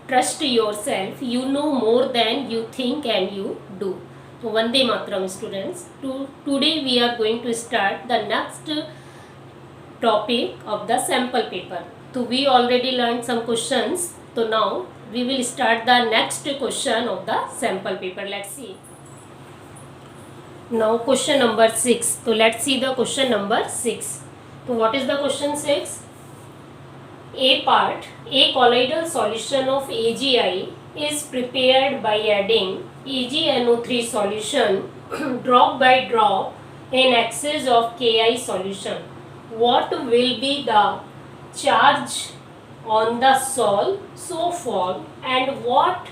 trust yourself, you know more than you think and you do. So Vande Mataram students. Today we are going to start the next topic of the sample paper. So we already learned some questions. So now we will start the next question of the sample paper. Let's see. Now question number 6. So let's see the question number 6. So what is the question 6? A part, a colloidal solution of AgI is prepared by adding AgNO3 solution drop by drop in excess of Ki solution. What will be the charge on the sol so formed and what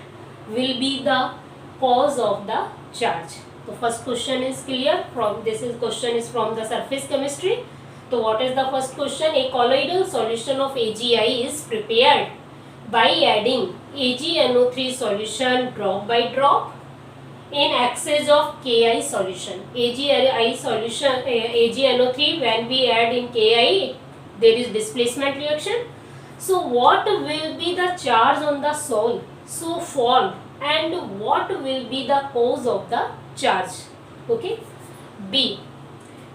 will be the cause of the charge? The first question is clear. Question is from the surface chemistry. So what is the first question? A colloidal solution of AgI is prepared by adding AgNO3 solution drop by drop in excess of Ki solution. AgNO3, when we add in Ki, there is displacement reaction. So what will be the charge on the sol so formed and what will be the cause of the charge? Okay. B.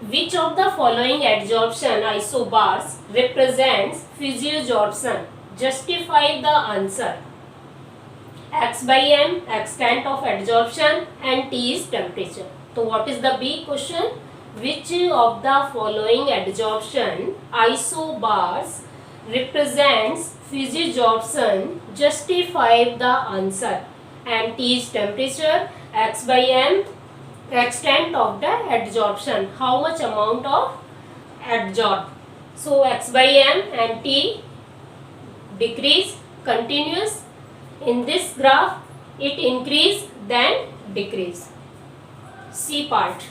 Which of the following adsorption isobars represents physioadsorption? Justify the answer. X by M, extent of adsorption, and T is temperature. So what is the B question? Which of the following adsorption isobars represents physioadsorption? Justify the answer. And T is temperature, X by M, extent of the adsorption, how much amount of adsorb. So X by M and T decrease continuous. In this graph it increase then decrease. C part.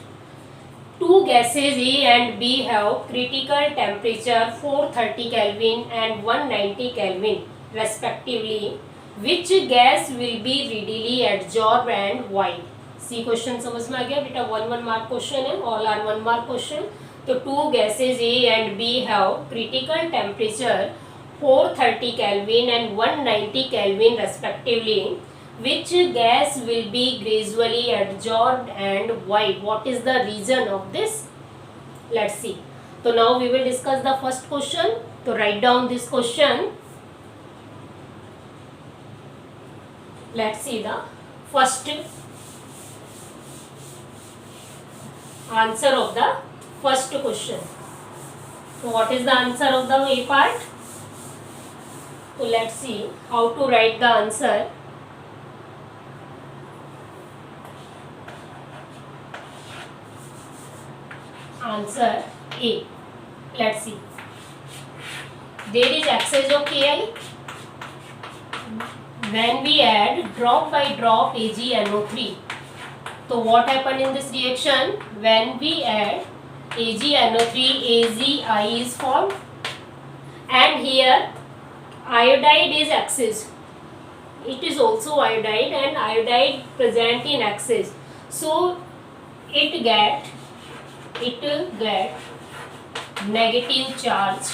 Two gases A and B have critical temperature 430 Kelvin and 190 Kelvin respectively. Which gas will be readily adsorbed and why? C question समझ में आ गया बेटा. 1 mark question है, all are 1 mark question. तो two gases A and B have critical temperature 430 Kelvin and 190 Kelvin respectively. Which gas will be gradually adsorbed and why? What is the reason of this? Let's see. So now we will discuss the first question. So write down this question. Let's see the first answer of the first question. So what is the answer of the A part? So let's see how to write the answer. Answer A. Let's see. There is excess of Ki. When we add drop by drop AgNO3. So what happened in this reaction? When we add AgNO3, AgI is formed, and here iodide is excess. It is also iodide and iodide present in excess. So it get negative charge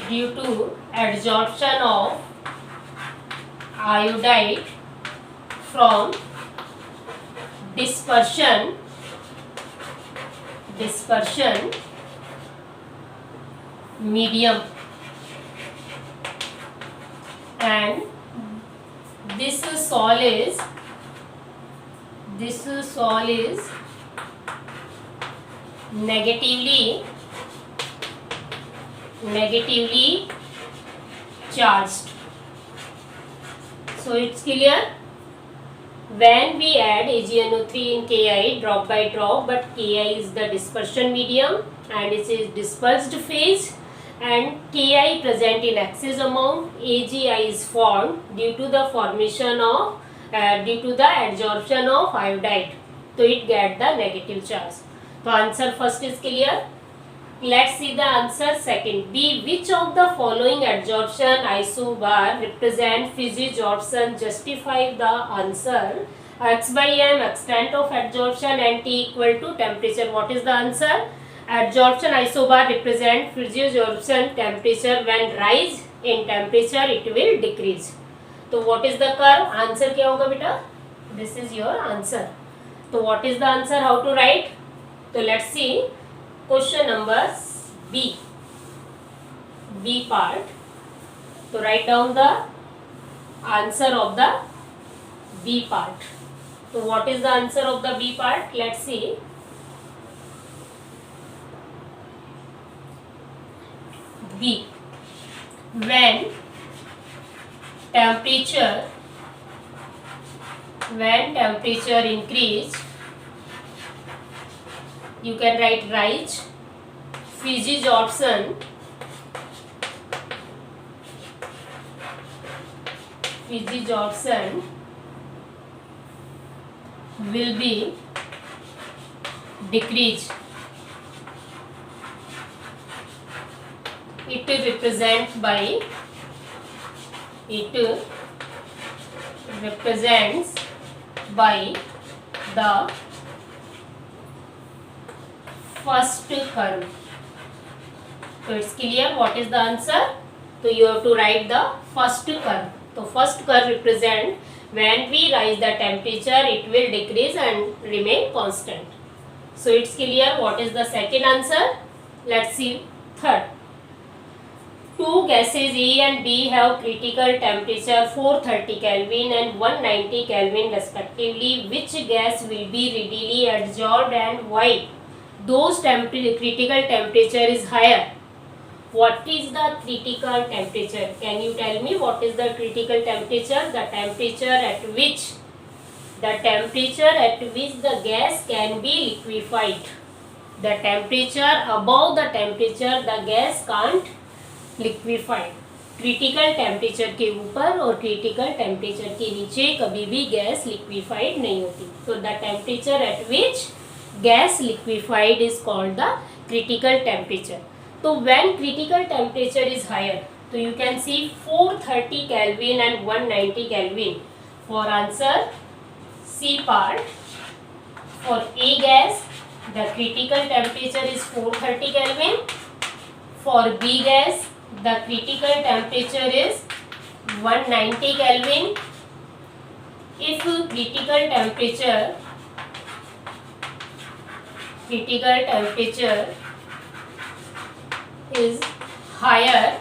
due to adsorption of iodide from dispersion medium, and this sol is negatively charged. So it's clear. When we add AgNO3 in Ki drop by drop, but Ki is the dispersion medium and it is dispersed phase, and Ki present in excess amount, AgI is formed due to the adsorption of iodide. So it get the negative charge. So answer first is clear. Let's see the answer. Second B. Which of the following adsorption isobar represent physisorption? Justify the answer. X by m extent of adsorption and T equal to temperature. What is the answer? Adsorption isobar represent physisorption temperature. When rise in temperature it will decrease. तो what is the curve? Answer क्या होगा बेटा? This is your answer. तो what is the answer? How to write? तो let's see. Question number B part. So write down the answer of the B part. So what is the answer of the B part? Let's see. B. When temperature increase, you can write rise. Physisorption will be decreased. It represents by the first curve. So it's clear what is the answer. So you have to write the first curve. So first curve represent when we rise the temperature it will decrease and remain constant. So it's clear what is the second answer. Let's see third. Two gases A and B have critical temperature 430 Kelvin and 190 Kelvin respectively. Which gas will be readily adsorbed and why? Those critical temperature is higher. What is the critical temperature? Can you tell me what is the critical temperature? The temperature at which the gas can be liquefied. The temperature above the temperature the gas can't liquefy. Critical temperature के ऊपर और critical temperature के नीचे कभी भी gas liquefied नहीं होती. So the temperature at which gas liquefied is called the critical temperature. So when critical temperature is higher, so you can see 430 Kelvin and 190 Kelvin. For answer C part, for A gas the critical temperature is 430 Kelvin. For B gas the critical temperature is 190 Kelvin. If critical temperature is higher,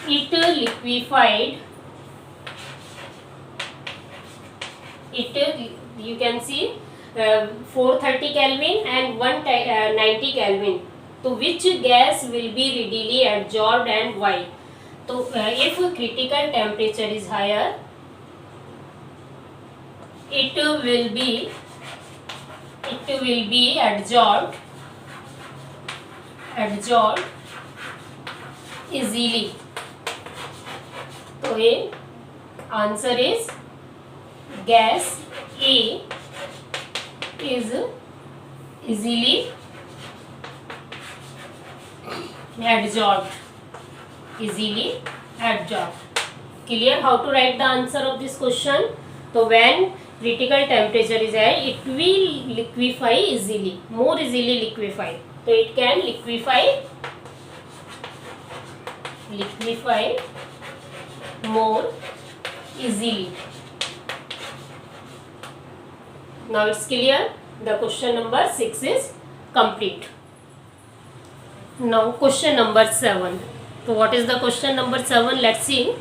it liquefied, you can see 430 Kelvin and 190 Kelvin. So which gas will be readily adsorbed and why? So if critical temperature is higher, it will be adsorbed easily. So a answer is gas A is easily adsorbed. Clear how to write the answer of this question? So when critical temperature is high, it will liquefy easily, more easily liquefy. So it can liquefy more easily. Now it's clear. The question number 6 is complete. Now question number 7. So what is the question number 7? Let's see.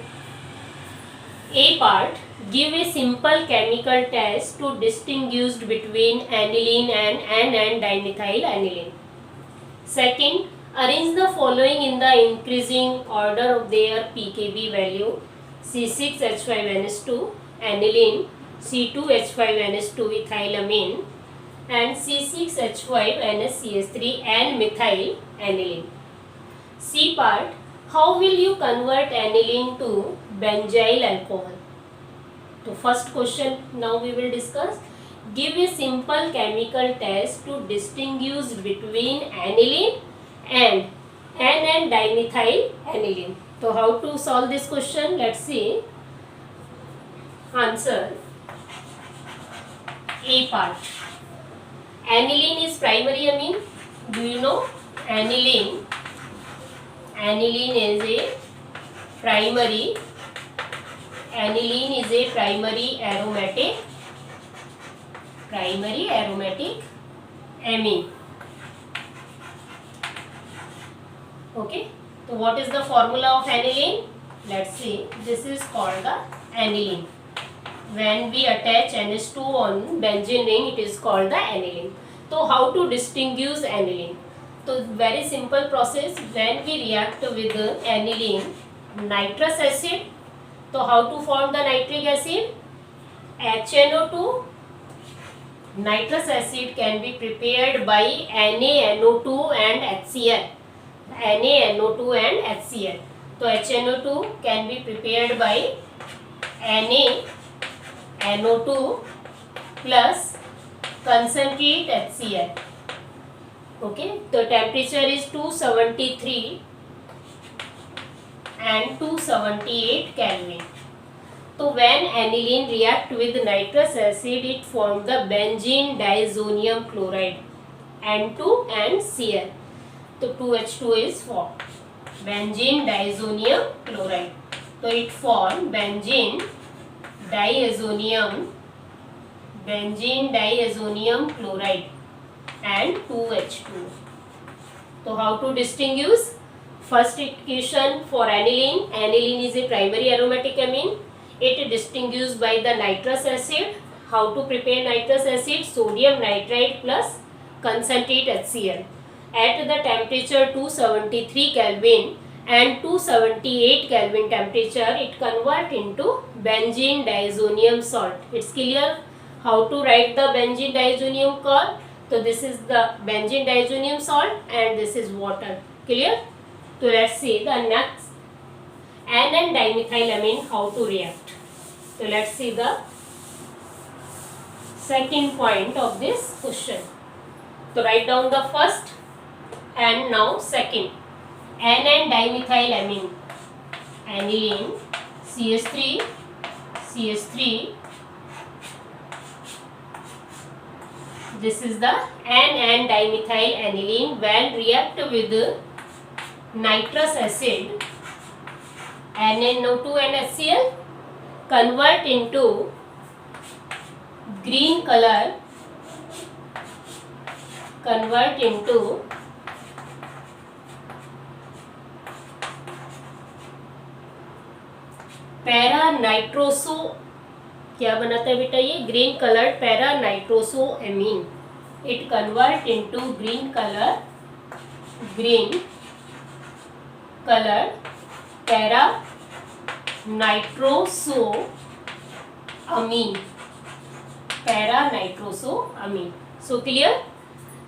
A part. Give a simple chemical test to distinguish between aniline and N-dimethyl aniline. Second, arrange the following in the increasing order of their pKb value. C6H5NH2 aniline, C2H5NH2 ethylamine and C6H5NHCH3 and methyl aniline. C part, how will you convert aniline to benzyl alcohol? So first question now we will discuss. Give a simple chemical test to distinguish between aniline and N-dimethyl aniline. So how to solve this question? Let's see. Answer A part. Aniline is primary amine. Do you know? Aniline is a primary. Aniline is a primary aromatic amine. Okay. So what is the formula of aniline? Let's see. This is called the aniline. When we attach NH2 on benzene ring, it is called the aniline. So how to distinguish aniline? So very simple process. When we react with aniline, nitrous acid. So how to form the nitric acid? HNO2. Nitrous acid can be prepared by NaNO2 and HCl. NaNO2 and HCl. So HNO2 can be prepared by NaNO2 plus concentrate HCl. Okay, the temperature is 273 and 278 Kelvin. So when aniline react with nitrous acid, it forms the benzene diazonium chloride, N2 and Cl. So 2H2 is formed. Benzene diazonium chloride. So it forms benzene diazonium chloride and 2H2. So how to distinguish? First equation for aniline. Aniline is a primary aromatic amine. It distinguished by the nitrous acid. How to prepare nitrous acid? Sodium nitrite plus concentrate HCl. At the temperature 273 Kelvin and 278 Kelvin temperature, it convert into benzene diazonium salt. It's clear how to write the benzene diazonium salt. So this is the benzene diazonium salt and this is water. Clear? So let's see the next N-dimethylamine how to react. So let's see the second point of this question. So write down the first and now second. N-dimethylamine, aniline, CH3, this is the N-dimethyl aniline. When react with nitrous acid, NaNO2 and HCl, convert into green color, para nitroso, क्या बनाता है बेटा ये? Green colour para nitroso amine. It convert into green colour para nitroso amine. So clear?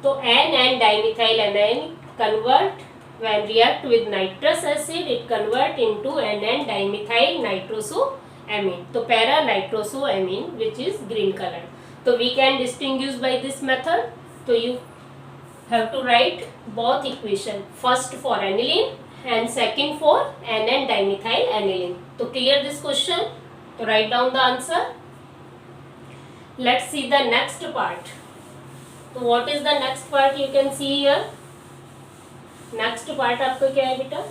तो N-dimethylamine convert when react with nitrous acid, it convert into N-dimethyl nitrosoamine. So para nitrosoamine, which is green color. So we can distinguish by this method. So you have to write both equation, first for aniline and second for N-dimethyl aniline. So clear this question? So write down the answer. Let's see the next part. So what is the next part? You can see here. Next part आपको क्या है बेटा?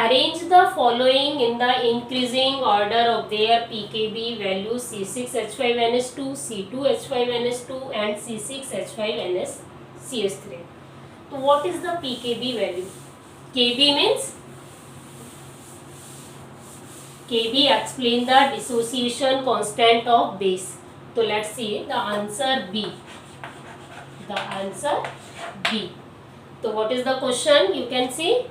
Arrange the following in the increasing order of their pKb values: C6H5NH2, C2H5NH2 and C6H5NH3. So what is the pKb value? Kb means Kb explain the dissociation constant of base. So let's see the answer B. So what is the question? You can see,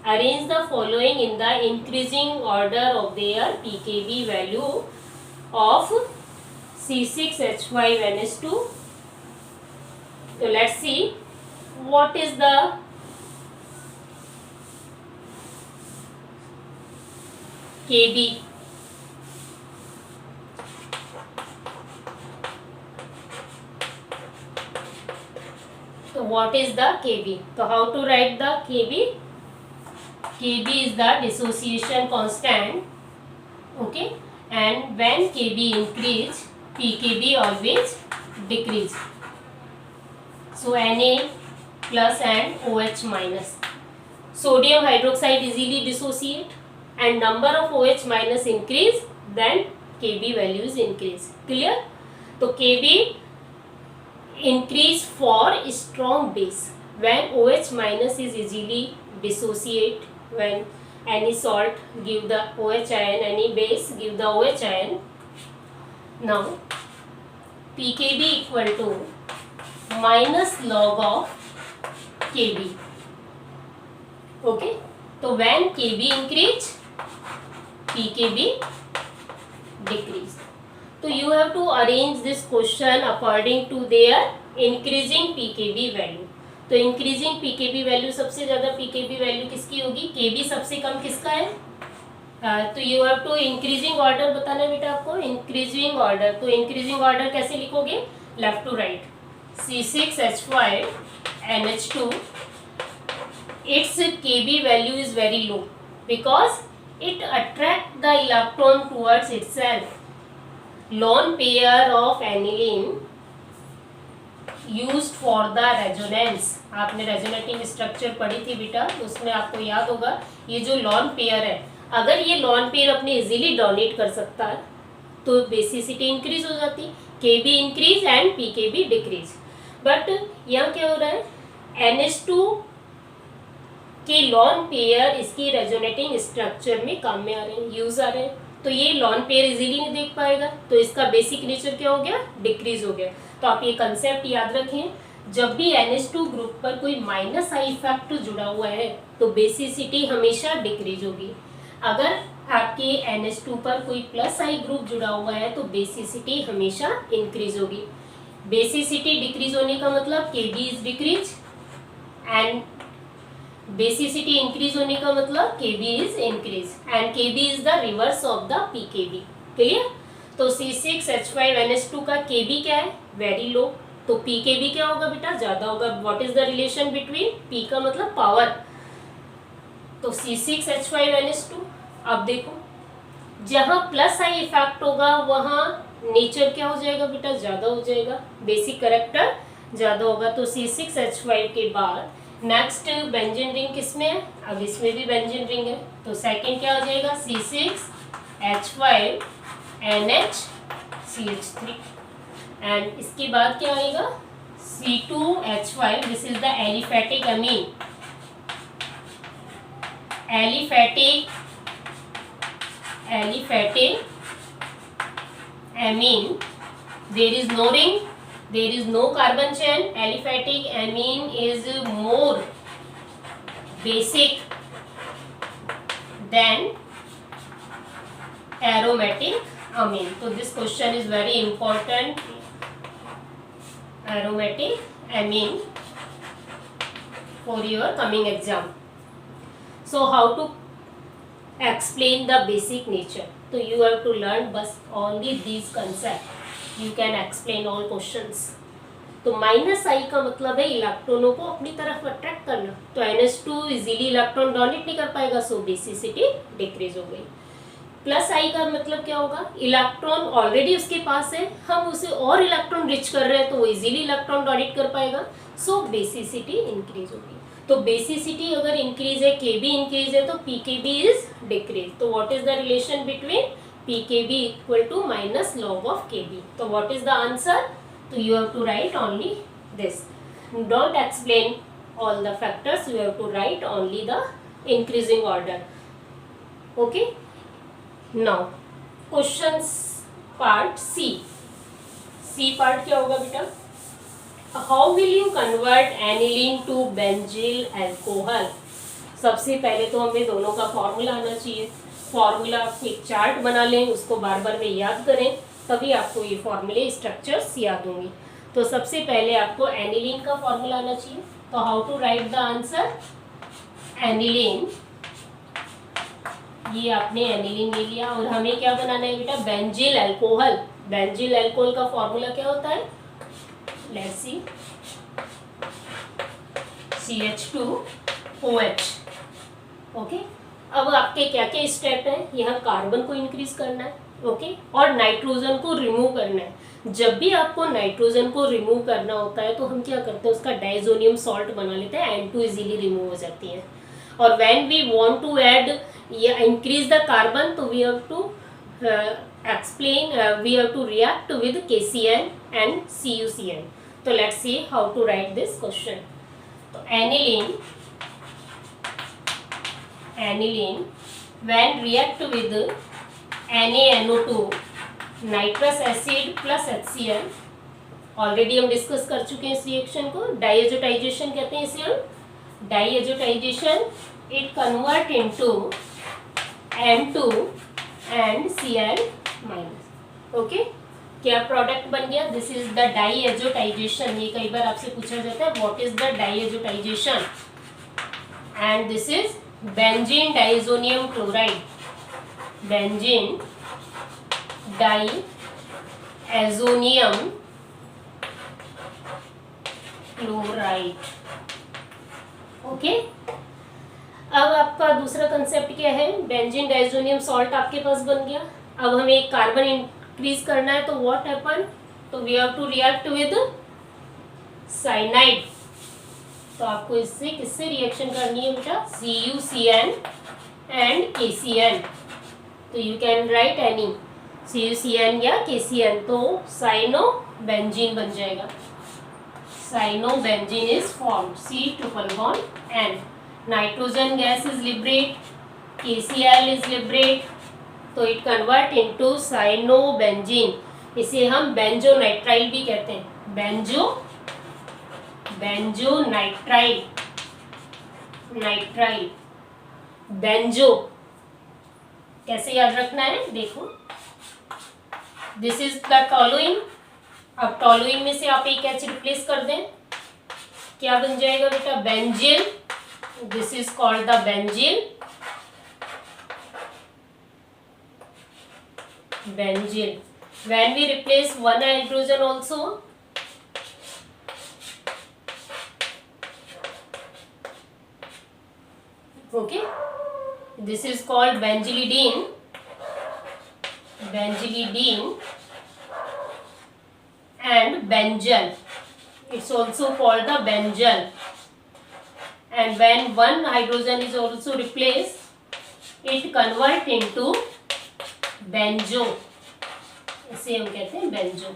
arrange the following in the increasing order of their pKb value of C6H5NH2. So let's see what is the Kb. what is the Kb? So how to write the Kb? Kb is the dissociation constant, okay, and when Kb increase, pKb always decrease. So Na plus and OH minus. Sodium hydroxide easily dissociate and number of OH minus increase, then Kb values increase. Clear? So Kb increase for strong base when OH minus is easily dissociate, when any salt give the OH ion, any base give the OH ion. Now pKb equal to minus log of Kb. Okay, so when Kb increase, pKb decrease. So you have to arrange this question according to their increasing pKb value. तो increasing pKb value, सबसे ज़्यादा pKb value किसकी होगी? Kb सबसे कम किसका है? तो you have to increasing order बताना है बेटा आपको, इंक्रीजिंग ऑर्डर. तो इंक्रीजिंग ऑर्डर कैसे लिखोगे? Left to right. C6H5NH2, its Kb value is very low because it attract the electron towards itself. Lone pair of aniline used for the resonance. आपने resonating structure पढ़ी थी बेटा, उसमें आपको याद होगा ये जो लॉन पेयर है, अगर ये लॉन पेयर अपने इजीली डोनेट कर सकता है तो बेसिसिटी इंक्रीज हो जाती, Kb increase and pKb decrease. But यहाँ क्या हो रहा है? NH2 के लॉन पेयर इसकी रेजोनेटिंग स्ट्रक्चर में काम में आ रहे हैं, यूज आ रहे हैं, तो ये लॉन पेयर इजीली नहीं देख पाएगा, तो इसका बेसिक नेचर क्या हो गया? डिक्रीज हो गया. तो आप ये कंसेप्ट याद रखें, जब भी NH2 ग्रुप पर कोई माइनस आई इफेक्ट जुड़ा हुआ है तो बेसिसिटी हमेशा डिक्रीज होगी. अगर आपके NH2 पर कोई प्लस आई ग्रुप जुड़ा हुआ है तो बेसिसिटी हमेशा इंक्रीज होगी. बेसिसिटी डिक्रीज होने का मतलब Kb is decrease and basicity increase होने का मतलब Kb is increase and Kb is the reverse of the pKb. Clear? तो C6H5NH2 का Kb क्या है? Very low. तो pKb क्या होगा बेटा? ज्यादा होगा. What is the relation between? P का मतलब पावर. तो C6H5NH2. अब देखो, जहां प्लस आई इफेक्ट होगा वहां नेचर क्या हो जाएगा बेटा? ज्यादा हो जाएगा, बेसिक कैरेक्टर ज्यादा होगा. तो C6H5 के बाद नेक्स्ट बेंजीन रिंग किसमें है? अब इसमें भी बेंजीन रिंग है, तो सेकंड क्या हो जाएगा? C6H5NHCH3 एंड इसके बाद क्या आएगा? C2H5. This is the aliphatic Amin. Aliphatic amine. There is no ring, there is no carbon chain. Aliphatic amine is more basic than aromatic amine. So this question is very important. Aromatic amine for your coming exam. So how to explain the basic nature? So you have to learn बस only these concept. You can explain all questions. तो minus आई का मतलब है इलेक्ट्रॉनों को अपनी तरफ attract करना. तो NH2 इजीली इलेक्ट्रॉन डोनेट नहीं कर पाएगा, सो बेसिसिटी डिक्रीज हो गई. प्लस आई का मतलब क्या होगा? इलेक्ट्रॉन ऑलरेडी उसके पास है, हम उसे और इलेक्ट्रॉन रिच कर रहे हैं तो वो इजीली इलेक्ट्रॉन डोनेट कर पाएगा, सो बेसिसिटी इंक्रीज होगी. तो बेसिसिटी अगर इंक्रीज है, Kb इंक्रीज है, तो pKb इज डिक्रीज. तो what is the relation between pKb equal to minus log of Kb? तो व्हाट इज द आंसर? तो you have to write only this. Don't explain all the factors, you have to write only the increasing order. Okay, now questions part C. Part क्या होगा बेटा? How will you convert aniline to benzyl alcohol? सबसे पहले तो हमें दोनों का formula आना चाहिए. फॉर्मूला आपको एक चार्ट बना लें, उसको बार बार में याद करें, तभी आपको ये फॉर्मूले स्ट्रक्चर्स याद होंगे. तो सबसे पहले आपको एनिलीन का फॉर्मूला आना चाहिए. तो how to write the answer? Aniline, ये आपने एनिलीन ले लिया और हमें क्या बनाना है बेटा? बेंजील अल्कोहल. बेंजील अल्कोहल का फॉर्मूला क्या होता है? Let's see. CH2OH। ओके, अब आपके क्या क्या स्टेप है, यहाँ कार्बन को इंक्रीज करना है, ओके, और नाइट्रोजन को रिमूव करना है। जब भी आपको नाइट्रोजन को रिमूव करना होता है तो हम क्या करते हैं, उसका डाइजोनियम सॉल्ट बना लेते हैं, N2 इजीली रिमूव हो जाती है। और when we want to add या इंक्रीज द कार्बन, तो we have to we have to react with KCN and CuCN. So let's see how to write this question. So aniline when react with NaNO2 nitrous acid plus HCl, already हम discuss कर चुके हैं इस reaction को, diazotisation कहते हैं इसे हम। Diazotisation, it convert into N2 and Cl minus. Okay, क्या प्रोडक्ट बन गया, दिस इज द डाइएजोटाइजेशन। ये कई बार आपसे पूछा जाता है what is the diazotisation, and this is benzene diazonium chloride, benzene diazonium chloride. Okay, अब आपका दूसरा कंसेप्ट क्या है, बेंजीन डाइजोनियम सॉल्ट आपके पास बन गया। अब हमें एक कार्बन इंक्रीज करना है, तो व्हाट हैपन, तो we have to react with cyanide. तो आपको इससे किससे रिएक्शन करनी है बेटा, CuCN एंड KCN। तो you can write any CuCN या KCN, तो साइनोबेंजीन बन जाएगा। Cyanobenzene is formed, C triple bond N, nitrogen gas is liberate, KCl is liberate, तो इट कन्वर्ट इनटू साइनोबेंजीन। इसे हम बेंजोनाइट्राइल भी कहते हैं, बेंजोनाइट्राइल, नाइट्राइल, बेंजो कैसे याद रखना है, देखो, दिस इज द टॉलुइन। अब टॉलुइन में से आप एक H रिप्लेस कर दें, क्या बन जाएगा बेटा, benzyl. This is called the benzyl, benzyl. When we replace one hydrogen also, okay, this is called benzylidene, and benzol. It's also called the benzol. And when one hydrogen is also replaced, it convert into benzo, इसे हम कहते हैं benzo.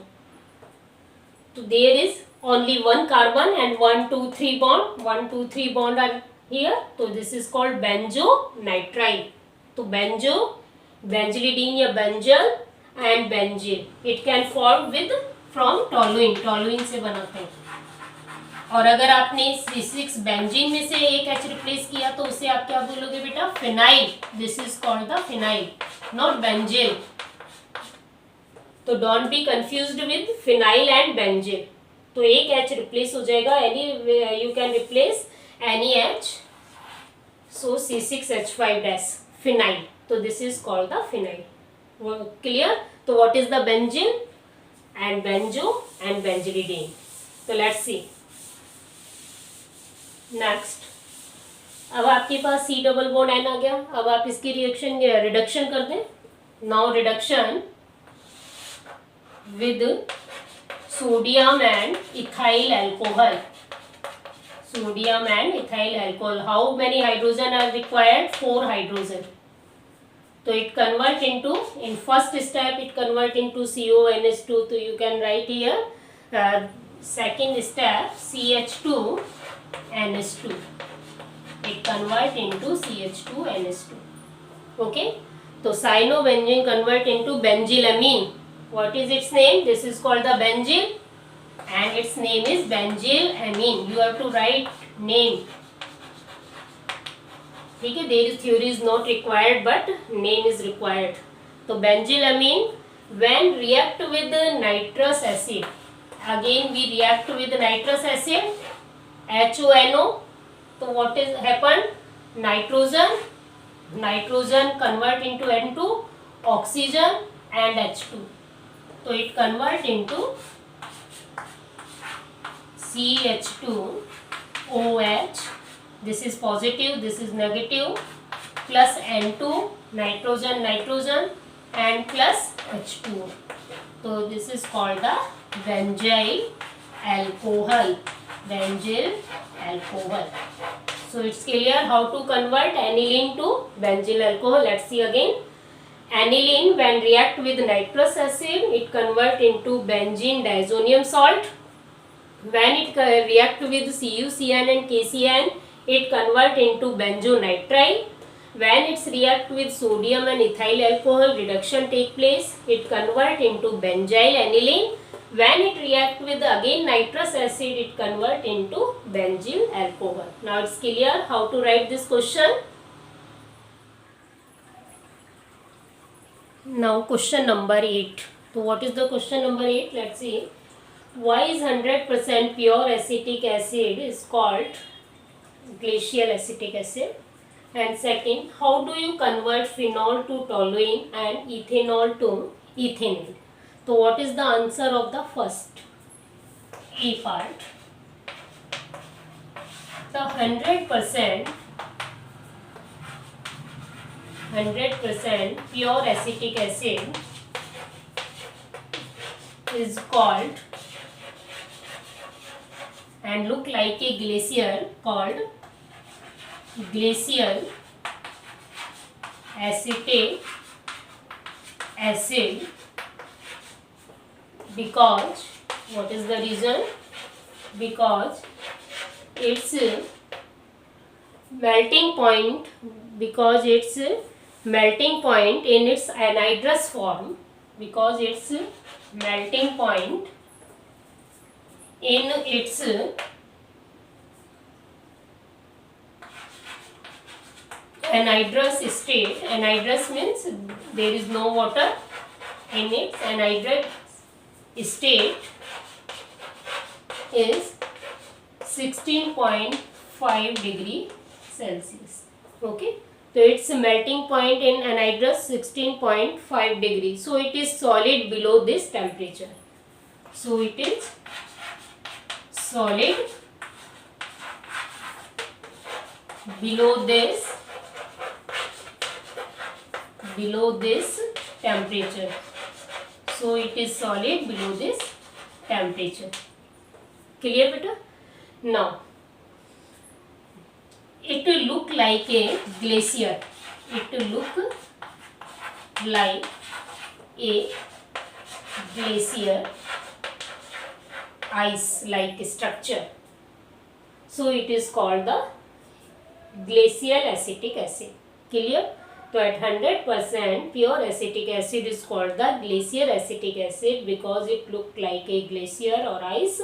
तो there is only one carbon and 1 2 3 bond, 1 2 3 bond are here, तो this is called benzo nitrile. तो benzo, benzylidene या benzal and benzyl, it can form with from toluene, toluene से बनाते हैं। और अगर आपने C6 बेंजीन में से एक H रिप्लेस किया तो उसे आप क्या बोलोगे बेटा, phenyl. This is called the phenyl, not benzyl. तो don't be confused with phenyl and benzyl. तो एक H रिप्लेस हो जाएगा, any you can replace any H, so C6H5 phenyl. तो this is called the phenyl, clear. तो what is the benzyl and benzo and benzylidene. तो let's see next. अब आपके पास C डबल बॉन्ड N आ गया। अब आप इसकी रिएक्शन रिडक्शन कर दें। Now reduction with sodium and ethyl alcohol, sodium and ethyl alcohol. How many hydrogen are required, 4 hydrogen. तो it convert into, in first step it convert into CONH2, तो you can write here second step CH2 NH2, it convert into CH2NH2. Okay, so cyanobenzene convert into benzylamine. What is its name? This is called the benzyl and its name is benzylamine. You have to write name. ठीक है, there is theory is not required but name is required. तो benzylamine when react with nitrous acid, again we react with nitrous acid, HONO, तो what is happen, nitrogen convert into N2, oxygen and H2, तो it convert into CH2 OH, this is positive, this is negative, plus N2, nitrogen, nitrogen, and plus H2O. So this is called the benzyl alcohol. Benzyl alcohol. So it's clear how to convert aniline to benzyl alcohol. Let's see again. Aniline, when react with nitrous acid, it convert into benzene diazonium salt. When it react with CuCN and KCN, it convert into benzonitrile. When it's react with sodium and ethyl alcohol, reduction take place. It convert into benzyl aniline. When it react with again nitrous acid, it convert into benzyl alcohol. Now it's clear how to write this question. Now question number 8. So what is the question number 8? Let's see. Why is 100% pure acetic acid is called glacial acetic acid? And second, how do you convert phenol to toluene and ethanol to ethanol? So what is the answer of the first A part? The 100% pure acetic acid is called and look like a glacier, called glacial acetic acid, because what is the reason? Because its melting point, in its anhydrous form, because its melting point in its anhydrous state. Anhydrous means there is no water. In its anhydrous state is 16.5 degree Celsius. Okay. So its melting point in anhydrous 16.5 degree. So it is solid below this temperature. So it is solid below this temperature. So it is solid below this temperature. Clear beta? Now it will look like a glacier. It will look like a glacier ice like structure. So it is called the glacial acetic acid. Clear? So at 100% pure acetic acid is called the glacial acetic acid because it looked like a glacier or ice,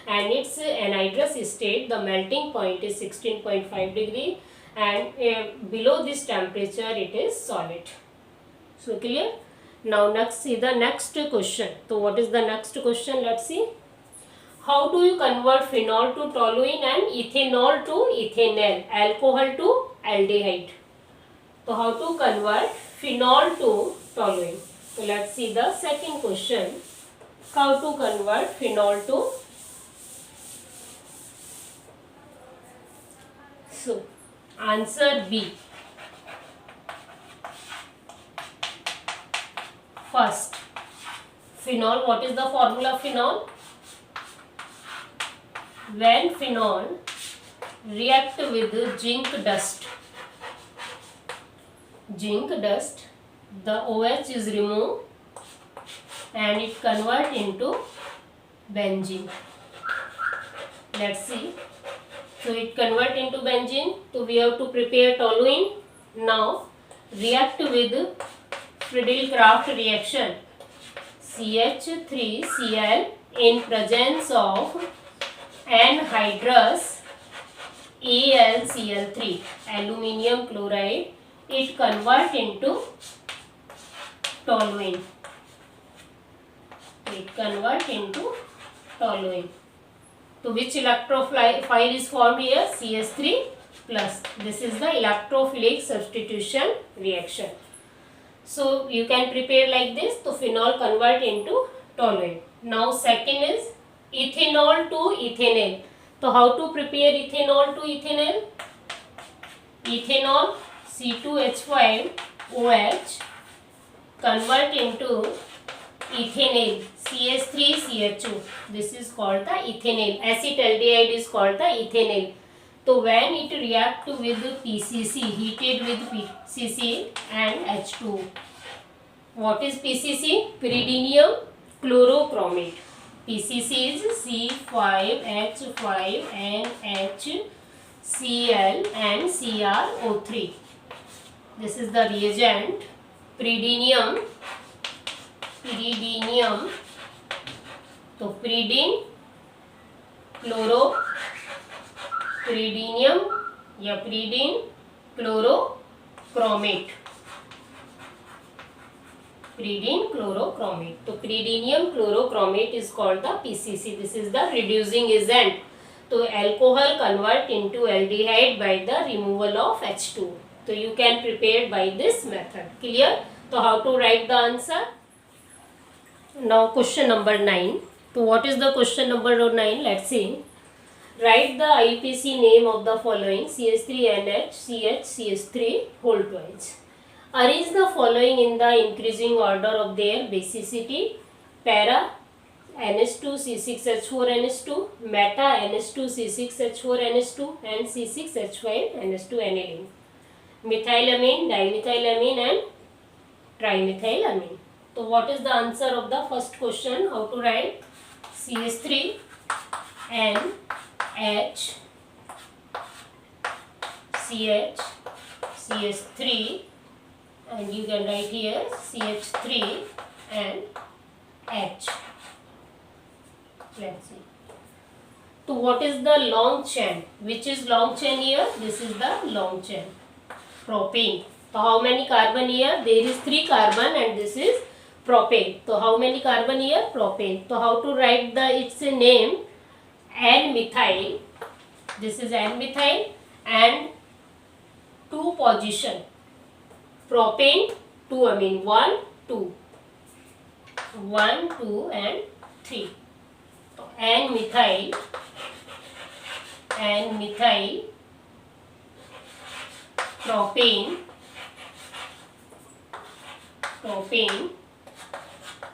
and its anhydrous state, the melting point is 16.5 degree, and below this temperature it is solid. So clear? Now next see the next question. So what is the next question? Let's see. How do you convert phenol to toluene and ethanol to ethanol, alcohol to aldehyde? So how to convert phenol to toluene? So let's see the second question. How to convert phenol to? So answer B. First, phenol. What is the formula of phenol? When phenol react with zinc dust, the OH is removed and it convert into benzene. Let's see. So it convert into benzene. So we have to prepare toluene. Now react with Friedel-Crafts reaction. CH3Cl in presence of anhydrous AlCl3, aluminium chloride, it convert into toluene. So which electrophile is formed here? CH3 plus. This is the electrophilic substitution reaction. So you can prepare like this. So phenol convert into toluene. Now second is ethanol to ethanol. तो how to prepare ethanol to ethanol? Ethanol C2H5OH convert into ethanol CH3CH2. This is called the ethanol. Acetaldehyde is called the ethanol. So when it react with PCC, heated with PCC and H2. What is PCC? Pyridinium chlorochromate. PCC is C5H5NHCl and CrO3. This is the reagent. Pyridinium. तो pyridinium या pyridine chlorochromate. तो pyridinium chlorochromate is called the PCC. This is the reducing agent. तो alcohol convert into aldehyde by the removal of H2. So you can prepare by this method. Clear? So how to write the answer? Now question number 9. So what is the question number 9? Let's see. Write the IUPAC name of the following: CH3NH, CH, CH3 whole twice. Arrange the following in the increasing order of their basicity: para NH2 C6H4 NH2, meta NH2 C6H4 NH2 and C6H5 NH2 aniline, methylamine, dimethylamine and trimethylamine. So what is the answer of the first question? How to write? CH3 NH CH CH3 and you can write here CH3 and H. Let's see. So what is the long chain? Which is long chain here? This is the long chain. Propane. So how many carbon here? There is 3 carbon and this is propane. So how many carbon here? Propane. So how to write the its name? N-methyl. This is N-methyl and 2 position. Propane 2 amine 1, 2. 1, 2 and 3. So N-methyl propane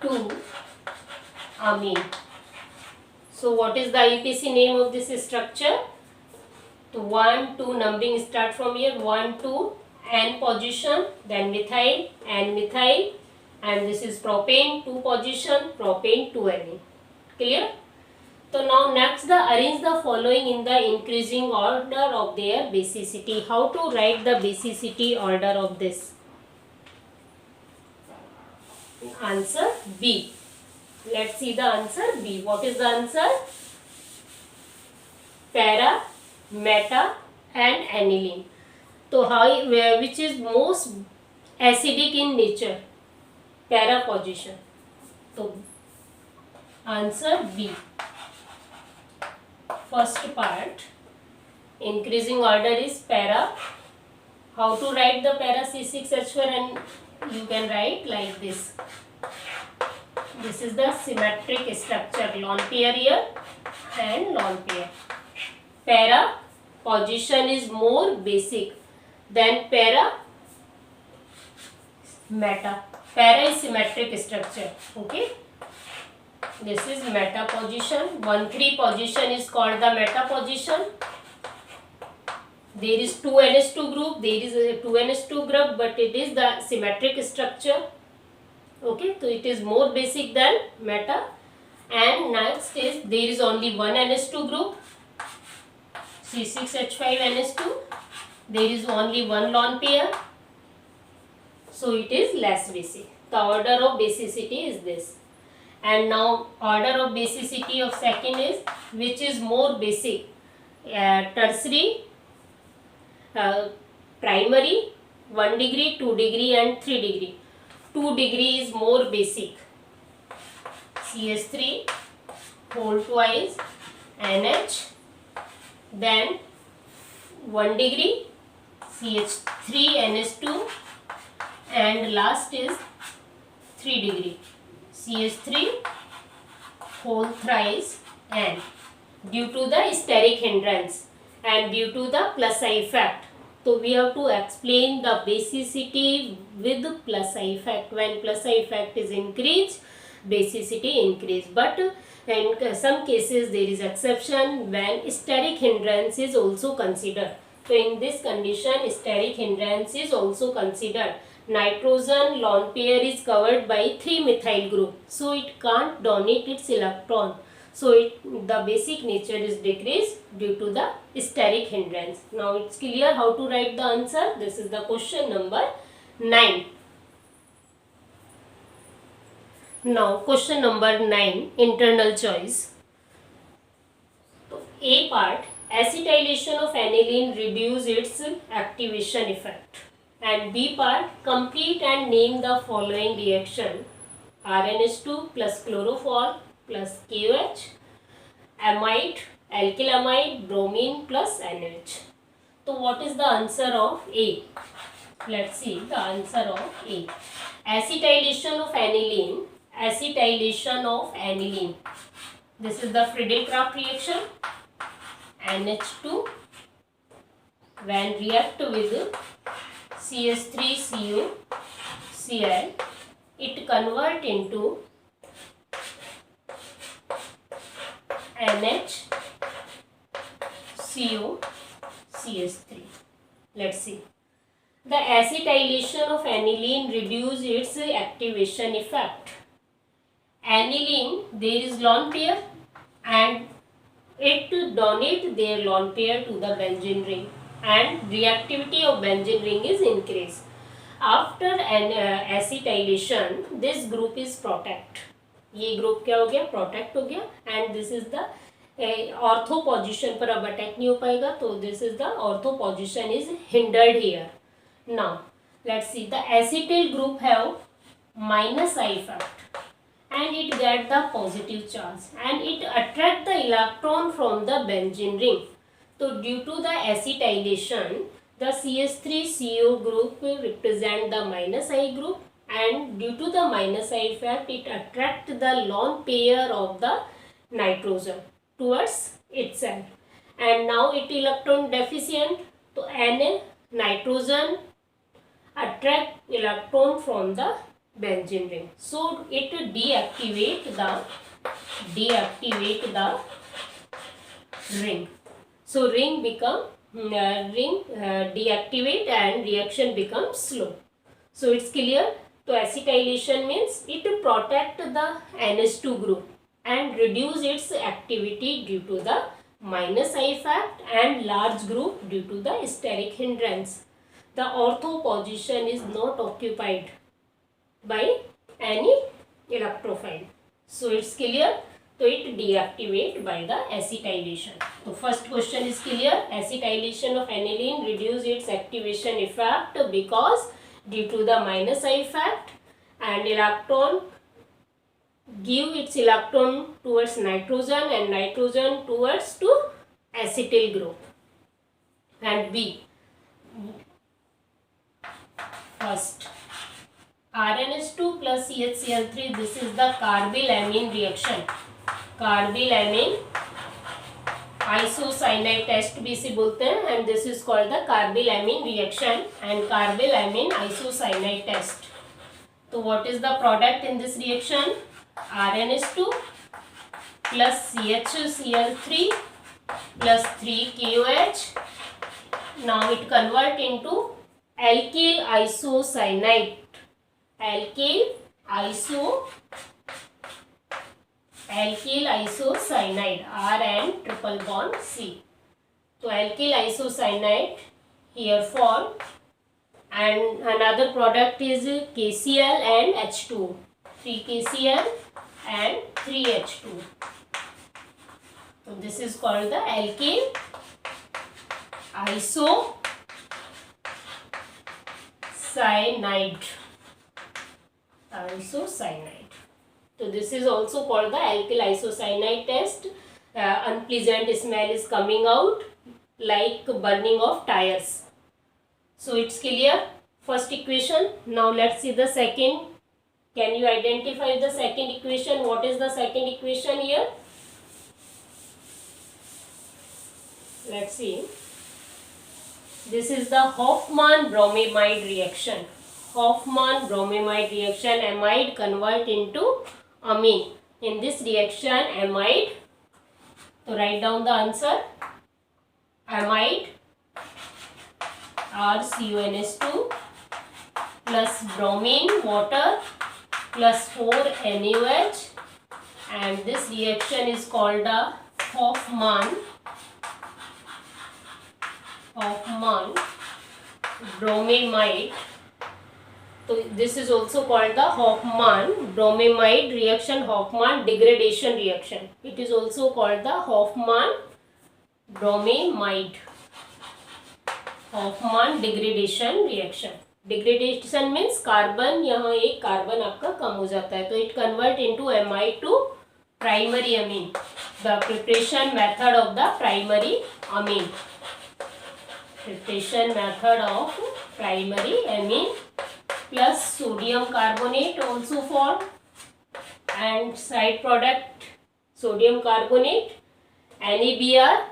2 amine. So what is the IUPAC name of this structure? So 1, 2 numbering start from here. 1, 2 N position, then methyl, N-methyl, and this is propane 2 position, propane 2 amine. Clear? So now next arrange the following in the increasing order of their basicity. How to write the basicity order of this? Answer B. Let's see the answer B. What is the answer? Para, meta and aniline. So how, which is most acidic in nature? Para position. So answer B. First part, increasing order is para. How to write the para C6H4 and you can write like this. This is the symmetric structure, lone pair here and lone pair. Para position is more basic than para meta. Para is symmetric structure. Okay. This is meta position. 1,3 position is called the meta position. There is 2 NH2 group. There is a 2 NH2 group, but it is the symmetric structure. Okay, so it is more basic than meta. And next is there is only one NH2 group, C6H5NH2. There is only one lone pair, so it is less basic. The order of basicity is this. And now order of basicity of second is which is more basic, tertiary, primary, 1 degree, 2 degree and 3 degree. 2 degree is more basic, CH3 whole twice NH, then 1 degree CH3NH2 and last is 3 degree CH3 whole thrice N. due to the steric hindrance and due to the plus I effect. So we have to explain the basicity with plus I effect. When plus I effect is increased, basicity increase. But in some cases there is exception when steric hindrance is also considered. So in this condition, steric hindrance is also considered. Nitrogen lone pair is covered by 3-methyl group, so it can't donate its electron. So the basic nature is decreased due to the steric hindrance. Now it's clear how to write the answer. This is the question number 9. Now question number 9, internal choice. So A part, acetylation of aniline reduce its activation effect. And B part, complete and name the following reaction: RNH2 plus chloroform plus KOH, amide, alkyl amide, bromine plus NH. So what is the answer of A? Let's see the answer of A. Acetylation of aniline. Acetylation of aniline. This is the Friedel-Crafts reaction. NH2 when react with CH3CO Cl, it convert into NHCO CH3. Let's see. The acetylation of aniline reduce its activation effect. Aniline, there is lone pair and it donate their lone pair to the benzene ring and reactivity of benzene ring is increased. After an acetylation, this group is protect. ये group क्या हो गया? Protect हो गया. And this is the ortho position पर अब attack नहीं हो पाएगा, तो this is the ortho position is hindered here. Now let's see the acetyl group have minus I effect and it get the positive charge and it attract the electron from the benzene ring. So due to the acetylation, the CH3CO group will represent the minus I group, and due to the minus I effect, it attract the lone pair of the nitrogen towards itself, and now it electron deficient, so Na nitrogen attract electron from the benzene ring, so it deactivate the ring. So ring become deactivate and reaction becomes slow. So it's clear. So acetylation means it protect the NH2 group and reduce its activity due to the minus I effect and large group due to the steric hindrance. The ortho position is not occupied by any electrophile. So it's clear. So it deactivate by the acetylation. So first question is clear. Acetylation of aniline reduce its activation effect because due to the minus I effect, and electron give its electron towards nitrogen and nitrogen towards to acetyl group. And B, first RNH2 plus CHCl3, this is the carbylamine reaction. Carbylamine isocyanide test भी इसे बोलते हैं, and this is called the carbylamine reaction and carbylamine isocyanide test. तो what is the product in this reaction? RNH2 plus CHCl3 plus 3KOH. Now it convert into alkyl isocyanide. Alkyl isocyanide, R and triple bond C. So alkyl isocyanide here form, and another product is KCl and H2, 3KCl and 3H2. So this is called the alkyl isocyanide. So this is also called the alkyl isocyanide test. Unpleasant smell is coming out like burning of tires. So it's clear. First equation. Now let's see the second. Can you identify the second equation? What is the second equation here? let's see. This is the Hofmann bromamide reaction. Hofmann bromamide reaction, amide convert into amine. In this reaction, amide, so write down the answer. Amide RCONS2 plus bromine water plus 4 NaOH, and this reaction is called the Hofmann bromamide. So this is also called the Hofmann bromamide reaction, Hofmann degradation reaction. It is also called the Hofmann bromamide, Hofmann degradation reaction. Degradation means carbon, यहाँ एक carbon आपका कम हो जाता है, तो it convert into amide to primary amine. The preparation method of the primary amine. Preparation method of primary amine plus sodium carbonate also formed, and side product sodium carbonate, NaBr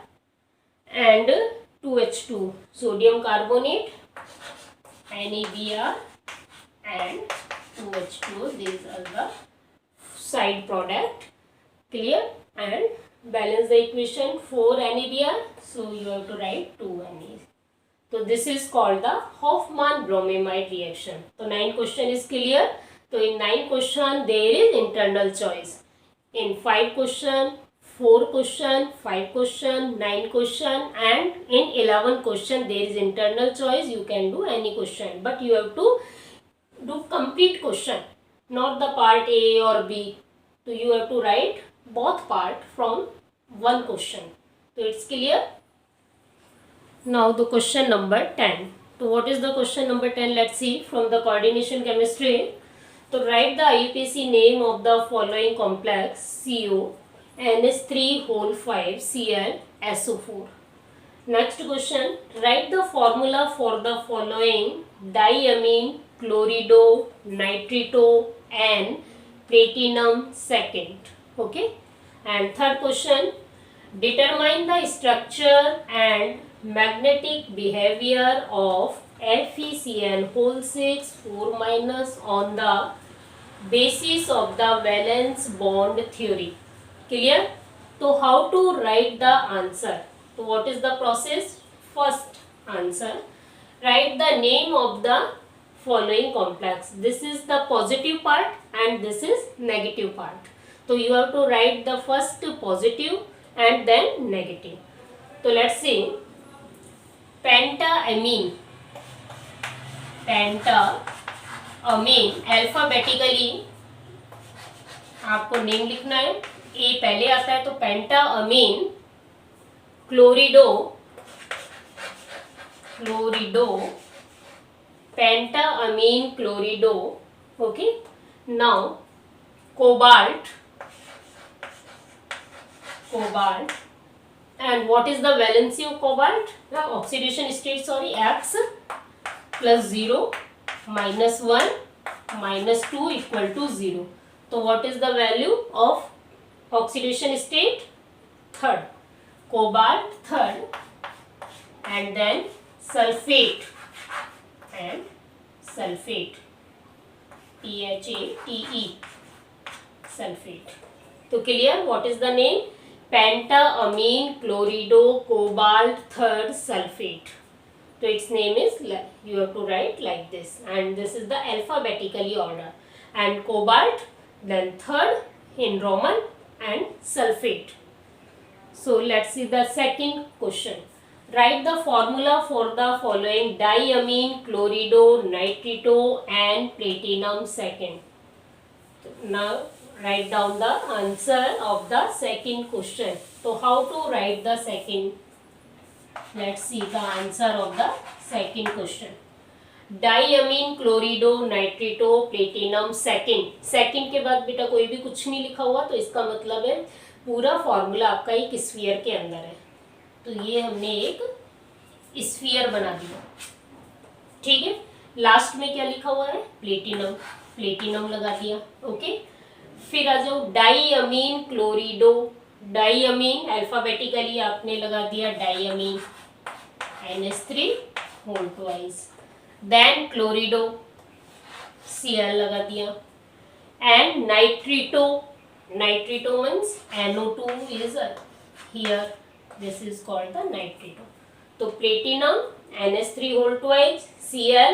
and 2H2, sodium carbonate, NaBr and 2H2, these are the side product. Clear? And balance the equation, 4 NaBr, so you have to write 2 Na. So this is called the Hofmann bromamide reaction. So 9 question is clear. So in 9 question there is internal choice. In 5 question, 4 question, 5 question, 9 question, and in 11 question there is internal choice. You can do any question, but you have to do complete question, not the part A or B. So you have to write both part from one question. So it's clear. Now the question number 10. So what is the question number 10? Let's see from the coordination chemistry. So write the IUPAC name of the following complex CO NH3 whole 5 Cl SO4. Next question, write the formula for the following diamine chlorido nitrito and platinum second. Okay. And third question, determine the structure and magnetic behavior of FeCN whole 6 4 minus on the basis of the valence bond theory. Clear? So how to write the answer? So what is the process? First answer, write the name of the following complex. This is the positive part and this is negative part. So you have to write the first positive and then negative. So let's see. Pentamine alphabetically आपको name लिखना है. A पहले आता है तो pentaamine chlorido pentaamine chlorido. Okay. Now cobalt and what is the valency of cobalt? The oxidation state, X plus 0 minus 1 minus 2 equal to 0. So what is the value of oxidation state? Third. Cobalt third, and then sulfate PHATE sulfate. So clear? What is the name? Pentamine chlorido cobalt third sulfate. So its name is, you have to write like this, and this is the alphabetically order, and cobalt then third in Roman and sulfate. So let's see the second question. Write the formula for the following diamine chlorido nitrito and platinum second. Now write down the answer of the second question. So how to write the second? Let's see the answer of the second question. Diamine chlorido nitrito platinum second के बाद बेटा कोई भी कुछ नहीं लिखा हुआ तो इसका मतलब है पूरा फॉर्मूला आपका एक स्फीयर के अंदर है. तो ये हमने एक स्फीयर बना दिया. ठीक है. लास्ट में क्या लिखा हुआ है? प्लेटिनम लगा दिया. ओके. फिर आ जाओ डाईअमीन क्लोरिडो डाइअमीन अल्फाबेटिकली आपने लगा दिया diamine NH3 whole twice, then chlorido Cl लगा दिया, and nitrito, nitrito means NO2 is here, this is called the nitrito. तो platinum NH3 whole twice, Cl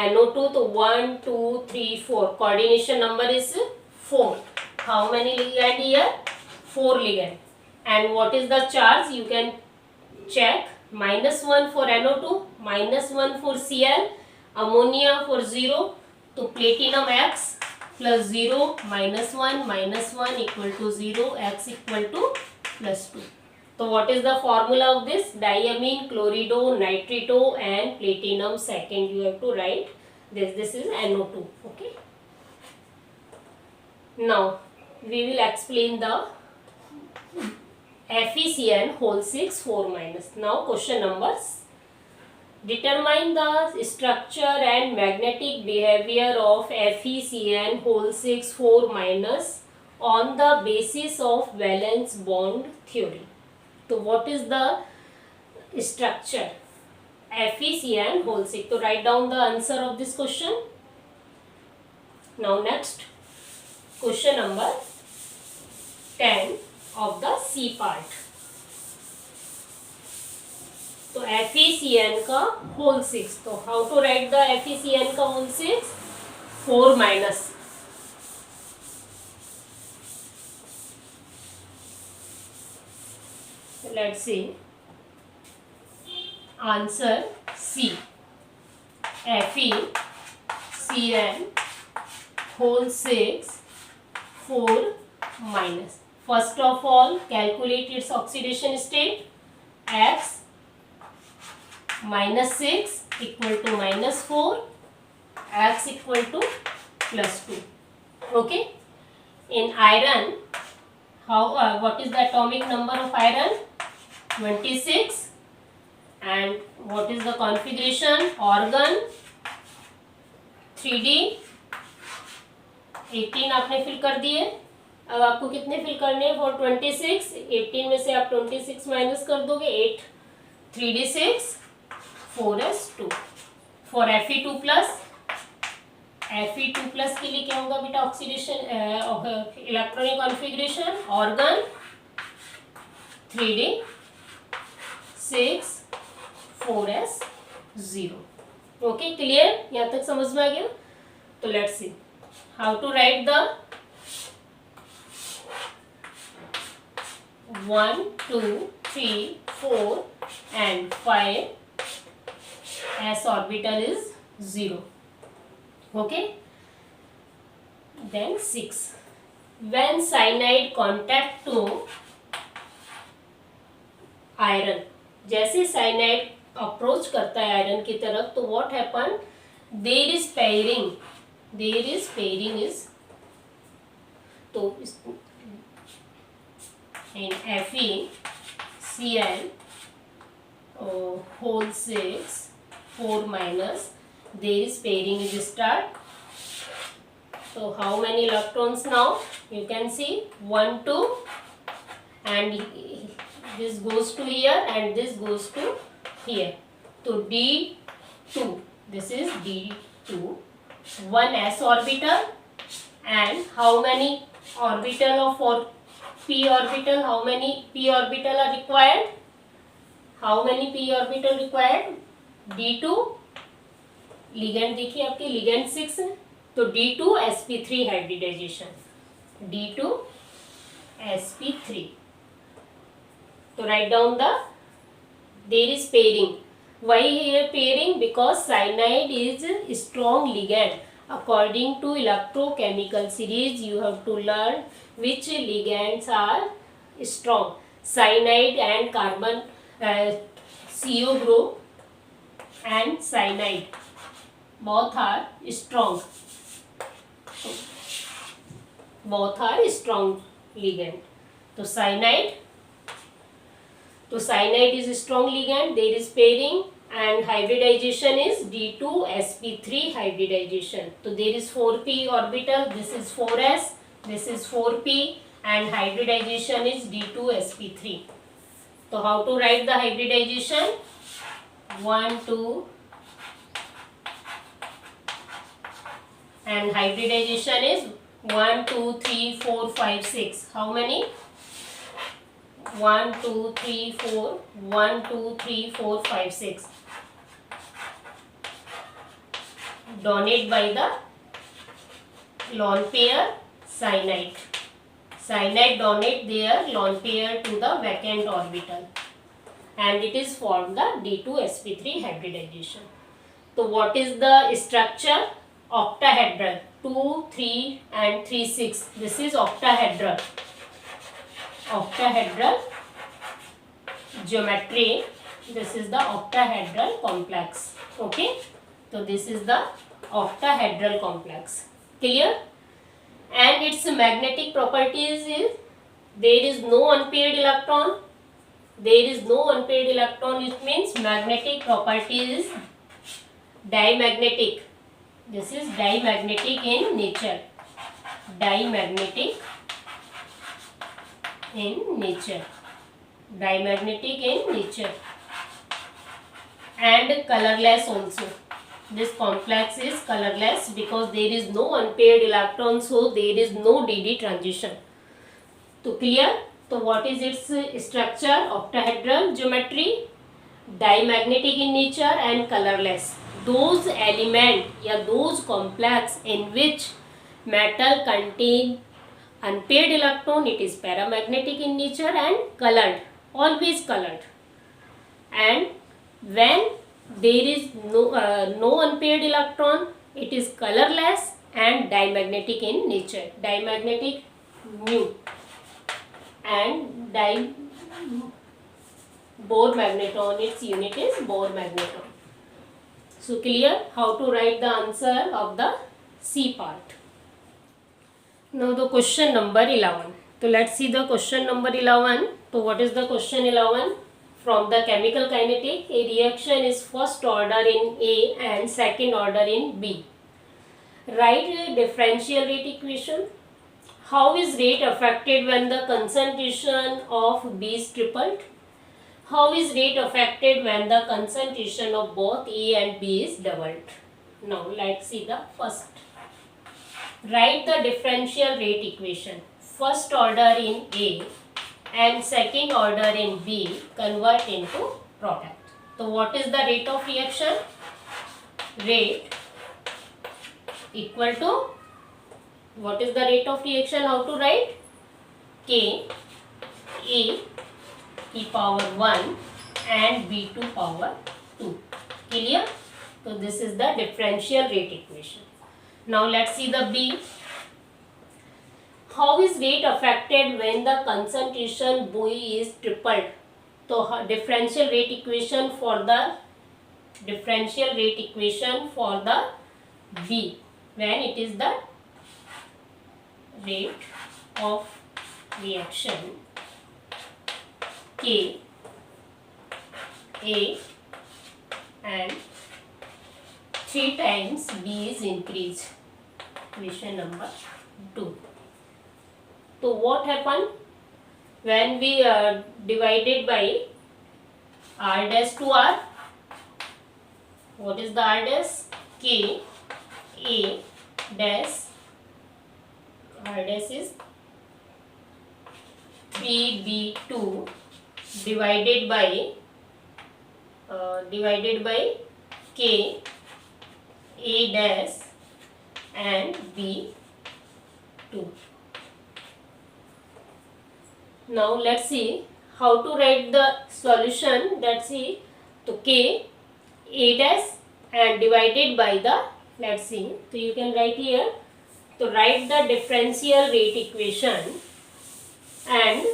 NO2, तो 1 2 3 4, coordination number is 4. How many ligand here? 4 ligand. And what is the charge? You can check. -1 for NO2, -1 for Cl, ammonia for 0. तो platinum X plus 0 -1 equal to 0, X equal to +2. So what is the formula of this? Diamine, chlorido, nitrito and platinum. Second you have to write this. This is NO2. Okay. Now we will explain the FeCN whole 6 4 minus. Now question numbers. Determine the structure and magnetic behavior of FeCN whole 6 4 minus on the basis of valence bond theory. So what is the structure? FeCN whole 6. So write down the answer of this question. Now next question number 10 of the C part. तो FeCN का whole 6. तो how to write the FeCN का whole 6? 4 minus. Let's see. Answer C. FeCN whole 6 4 minus. First of all, calculate its oxidation state. X -6 equal to -4, X equal to +2. Okay. In iron, what is the atomic number of iron? 26. And what is the configuration? Organ 3D 18 आपने fill कर दिए. अब आपको कितने fill करने हैं? For 26, 18 में से आप 26 माइनस कर दोगे, 8 3d6 4s2. For Fe2 plus, Fe2 plus के लिए क्या होगा बेटा? Oxidation electronic configuration argon 3d 6 4s0. Okay, clear? यहाँ तक समझ में आ गया? तो let's see how to write the 1 2 3 4 and 5 s orbital is 0. Okay, then 6. When cyanide contact to iron, जैसे cyanide अप्रोच करता है आयरन की तरफ, तो what happen? There is pairing is, तो in FeCN whole 6 4 minus, there is pairing is start. So how many electrons now? You can see 1 2, and this goes to here and this goes to here. So D2, this is D2, 1 s orbital, and how many orbital of p orbital? How many p orbital are required? How many p orbital required? D2, ligand देखिए आपके ligand 6 है, तो D2 sp3 hybridisation, D2 sp3. तो write down the, there is pairing. Why here pairing? Because cyanide is strong ligand. According to electrochemical series, you have to learn which ligands are strong. Cyanide and carbon, CO group and cyanide, both are strong. Both are strong ligand. So cyanide is strong ligand. There is pairing and hybridization is D2sp3 hybridization. So there is 4p orbital. This is 4s. This is 4p and hybridization is D2sp3. So how to write the hybridization? 1 2 and hybridization is 1 2 3 4 5 6. How many? 1 2 3 4 1 2 3 4 5 6. Donate by the lone pair cyanide. Cyanide donate their lone pair to the vacant orbital, and it is formed the D2sp3 hybridization. So what is the structure? Octahedral. 2 3 and 3 6. This is octahedral. Octahedral geometry. This is the octahedral complex. Okay. So this is the octahedral complex. Clear? And its magnetic properties is there is no unpaired electron. There is no unpaired electron. It means magnetic property is diamagnetic. This is diamagnetic in nature. Diamagnetic in nature. Diamagnetic in nature. And colorless also. This complex is colorless because there is no unpaired electron, so there is no DD transition. So clear? So what is its structure? Octahedral geometry, diamagnetic in nature and colorless. Those element या those complex in which metal contain unpaired electron, it is paramagnetic in nature and colored, always colored. And when there is no unpaired electron, it is colorless and diamagnetic in nature. Diamagnetic mu and Bohr magneton, its unit is Bohr magneton. So clear how to write the answer of the C part. Now the question number 11. So let's see the question number 11. So what is the question 11? From the chemical kinetic, a reaction is first order in A and second order in B. Write a differential rate equation. How is rate affected when the concentration of B is tripled? How is rate affected when the concentration of both A and B is doubled? Now let's see the first. Write the differential rate equation. First order in A and second order in B convert into product. So what is the rate of reaction? Rate equal to, what is the rate of reaction? How to write? K A e power 1 and B to power 2. Clear? So this is the differential rate equation. Now let's see the B. How is rate affected when the concentration B is tripled? So differential rate equation for the B, when it is the rate of reaction K A and 3 times B is increased. Equation number 2. So what happened when we divided by R dash to R? What is the R dash? K A dash, R dash is 3B2 divided by K A dash and B2. Now let's see how to write the solution. Let's see. So K A dash and divided by the, let's see. So you can write here. So write the differential rate equation and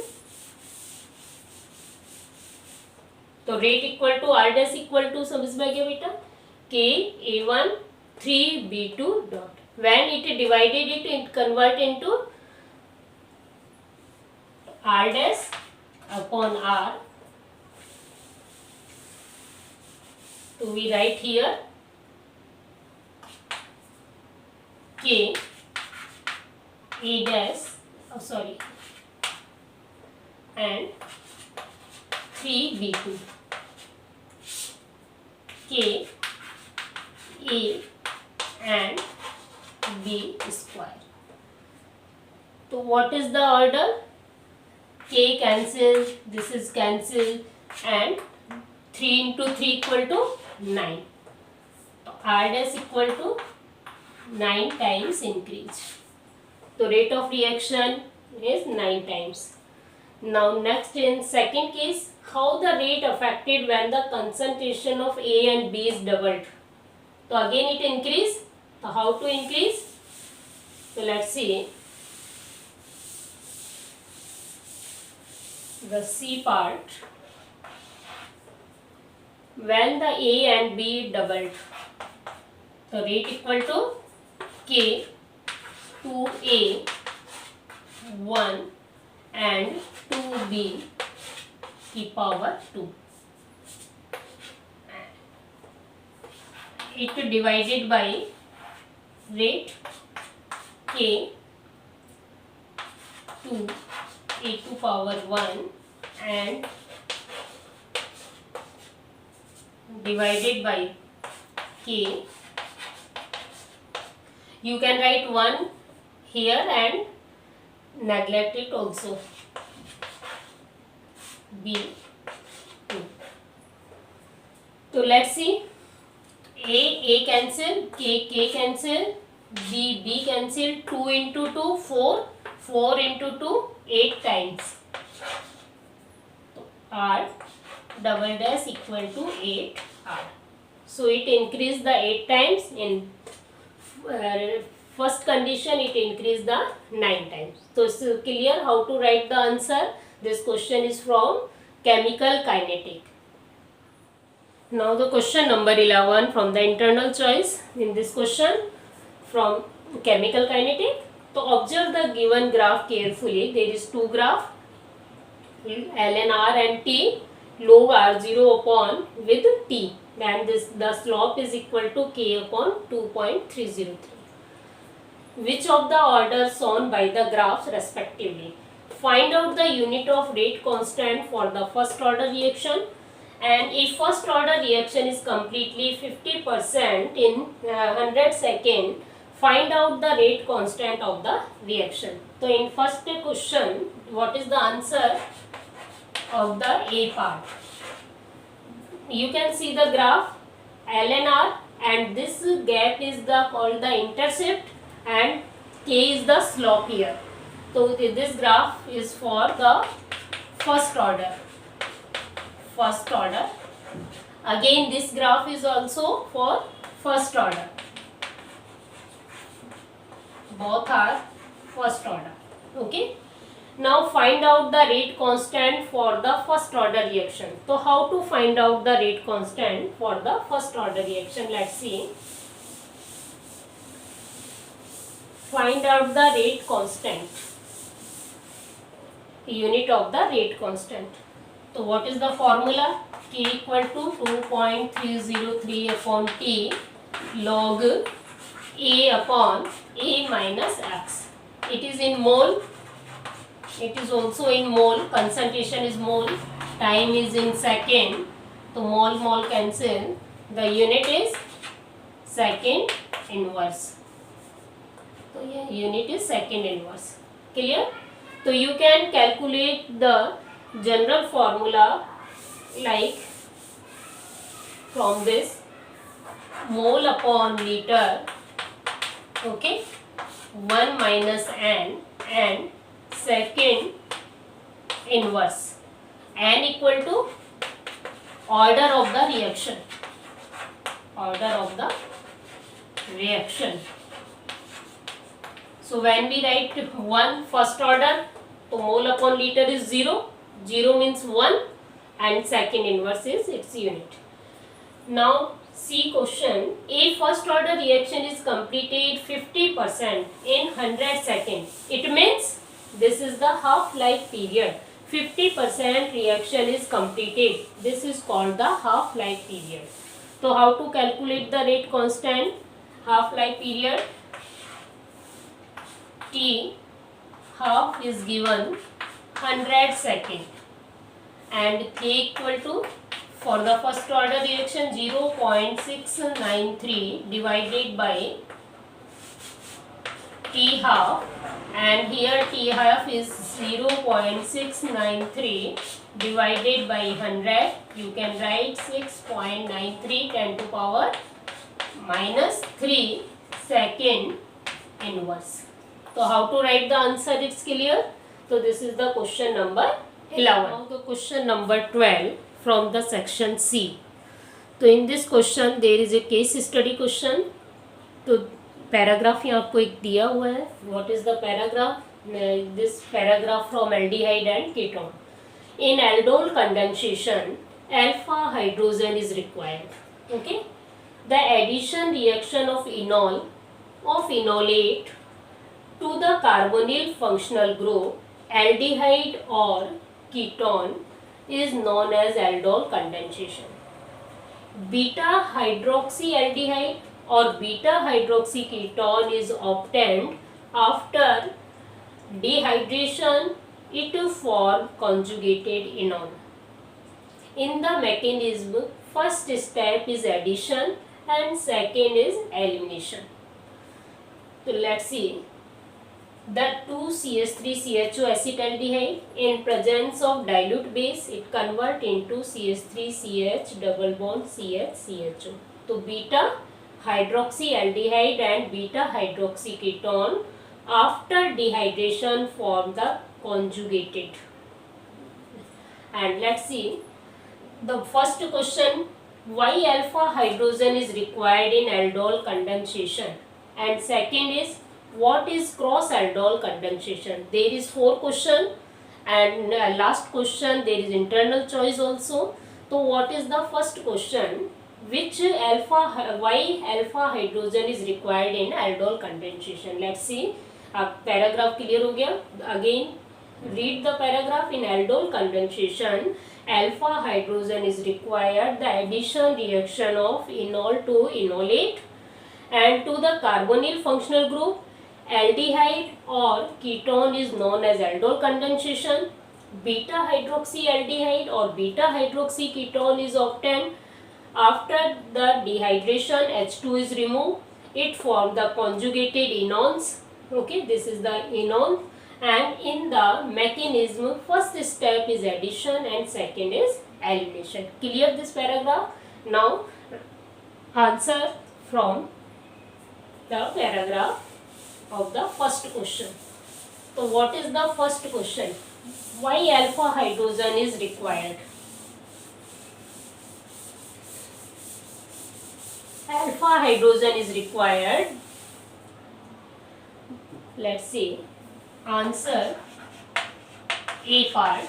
तो rate equal to R dash equal to समझ में आ गया बेटा? K A1 3B2 dot. When it divided it convert into R dash upon R. So we write here K A dash, and 3b2 k a and b square. So what is the order? K cancel, this is cancel, and 3 into 3 equal to 9. So R dash equal to 9 times increase. The rate of reaction is 9 times. Now next, in second case, how the rate affected when the concentration of A and B is doubled. So again it increase. So how to increase? So let's see. The C part, when the A and B doubled, the rate equal to K 2A 1 and 2B की power 2. It divided by rate K 2 A to power 1 and divided by K. You can write 1 here and neglect it also. B 2. So let's see. A cancel, K cancel, B cancel, 2 into 2 4, 4 into 2 8 times. R double dash equal to 8 R. So it increased the 8 times. In first condition it increased the 9 times. So it's clear how to write the answer. This question is from chemical kinetic. Now the question number 11 from the internal choice. In this question from chemical kinetic, to observe the given graph carefully. There is two graph, ln R and T, log R0 upon with T, and the slope is equal to K upon 2.303. Which of the orders shown by the graphs respectively? Find out the unit of rate constant for the first order reaction. And if first order reaction is completely 50% in 100 seconds, find out the rate constant of the reaction. So in first question, what is the answer of the A part? You can see the graph ln R, and this gap is the called the intercept, and K is the slope here. So this graph is for the first order. Again this graph is also for first order. Both are first order. Okay. Now find out the rate constant for the first order reaction. So how to find out the rate constant for the first order reaction? Let's see. Find out the rate constant. Unit of the rate constant. So what is the formula? K equal to 2.303 upon T log A upon A minus X. It is in mole. It is also in mole. Concentration is mole. Time is in second. So mole cancel. The unit is second inverse. So yeah, unit is second inverse. Clear? So you can calculate the general formula like from this mole upon liter, okay, 1 minus n and second inverse, n equal to order of the reaction, So when we write 1 first order, so mole upon liter is 0, 0 means 1, and second inverse is its unit. Now see question, a first order reaction is completed 50% in 100 seconds. It means this is the half-life period. 50% reaction is completed. This is called the half-life period. So how to calculate the rate constant? Half-life period, T half is given 100 second, and K equal to, for the first order reaction, 0.693 divided by T half, and here T half is 0.693 divided by 100. You can write 6.93 10 to power minus 3 second inverse. So how to write the answer, it's clear. So this is the question number 11. Now the question number 12 from the section C. So in this question there is a case study question. तो paragraph यहाँ आपको एक दिया हुआ है. What is the paragraph? This paragraph from aldehyde and ketone. In aldol condensation alpha hydrogen is required. Okay, the addition reaction of enolate to the carbonyl functional group aldehyde or ketone is known as aldol condensation. Beta hydroxyaldehyde or beta hydroxyketone is obtained after dehydration. It form conjugated enol. In the mechanism, first step is addition and second is elimination. So let's see. The 2CH3CHO acetaldehyde, in presence of dilute base, it convert into CH3CH double bond CH CHO. So beta hydroxyaldehyde and beta hydroxyketone after dehydration form the conjugated. And let's see the first question, why alpha hydrogen is required in aldol condensation, and second is what is cross aldol condensation. There is 4 question, and last question there is internal choice also. So what is the first question, which why alpha hydrogen is required in aldol condensation? Let's see. अब paragraph clear हो गया. Again read the paragraph. In aldol condensation, alpha hydrogen is required. The addition reaction of enol to enolate and to the carbonyl functional group aldehyde or ketone is known as aldol condensation. Beta hydroxyaldehyde or beta hydroxyketone is obtained after the dehydration. H2 is removed. It forms the conjugated enols. Okay, this is the enol. And in the mechanism, first step is addition and second is elimination. Clear this paragraph? Now answer from the paragraph of the first question. So what is the first question? Why alpha hydrogen is required? Alpha hydrogen is required. Let's see. Answer A part.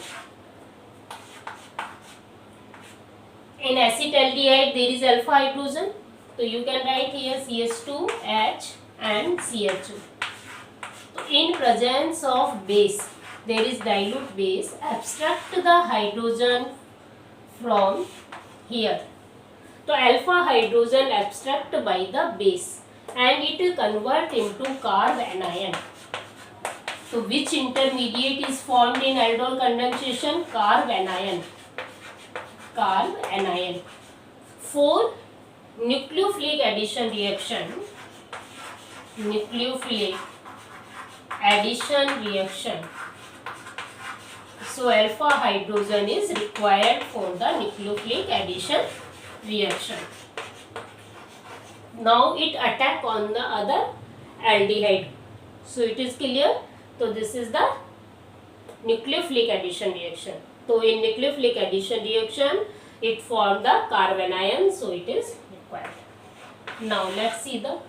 In acetaldehyde there is alpha hydrogen, so you can write here CH2H and CHO. So in presence of base, there is dilute base, abstract the hydrogen from here. So alpha hydrogen abstract by the base and it convert into carb anion. So which intermediate is formed in aldol condensation? Carb anion. Carb anion. For nucleophilic addition reaction. Nucleophilic addition reaction. So alpha hydrogen is required for the nucleophilic addition reaction. Now it attack on the other aldehyde. So it is clear. So this is the nucleophilic addition reaction. So in nucleophilic addition reaction, it form the carb anion, so it is required. Now let's see the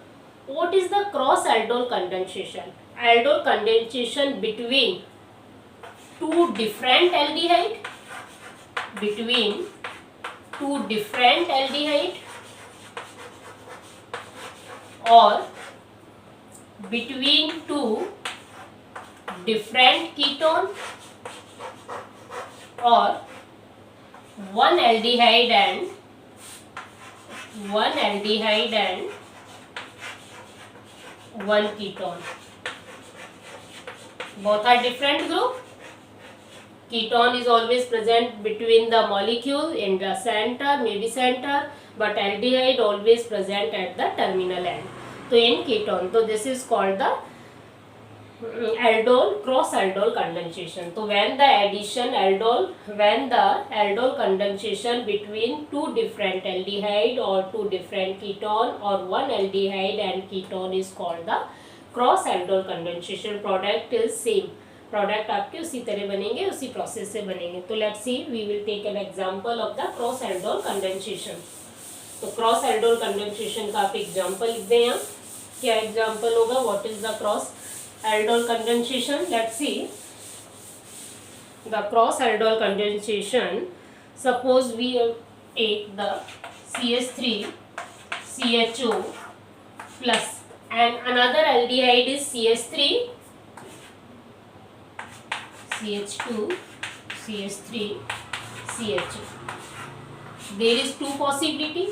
what is the cross aldol condensation. Aldol condensation between two different aldehyde, between two different aldehyde, or between two different ketone, or one aldehyde and one ketone. Both are different group. Ketone is always present between the molecule in the center, maybe center, but aldehyde always present at the terminal end. So in ketone, so this is called the aldol, cross aldol condensation. So when the aldol condensation between two different aldehyde or two different ketone or one aldehyde and ketone is called the cross aldol condensation. Product is same, product आपके उसी तरह बनेंगे, उसी process से बनेंगे. तो let's see, we will take an example of the cross aldol condensation. तो cross aldol condensation का आप एग्जांपल लिख दें. यहाँ क्या एग्जांपल होगा? What is the cross aldol condensation? Let's see the cross aldol condensation. Suppose we take the CH3 CHO plus and another aldehyde is CH3 CH2 CH3 CHO. There is two possibility,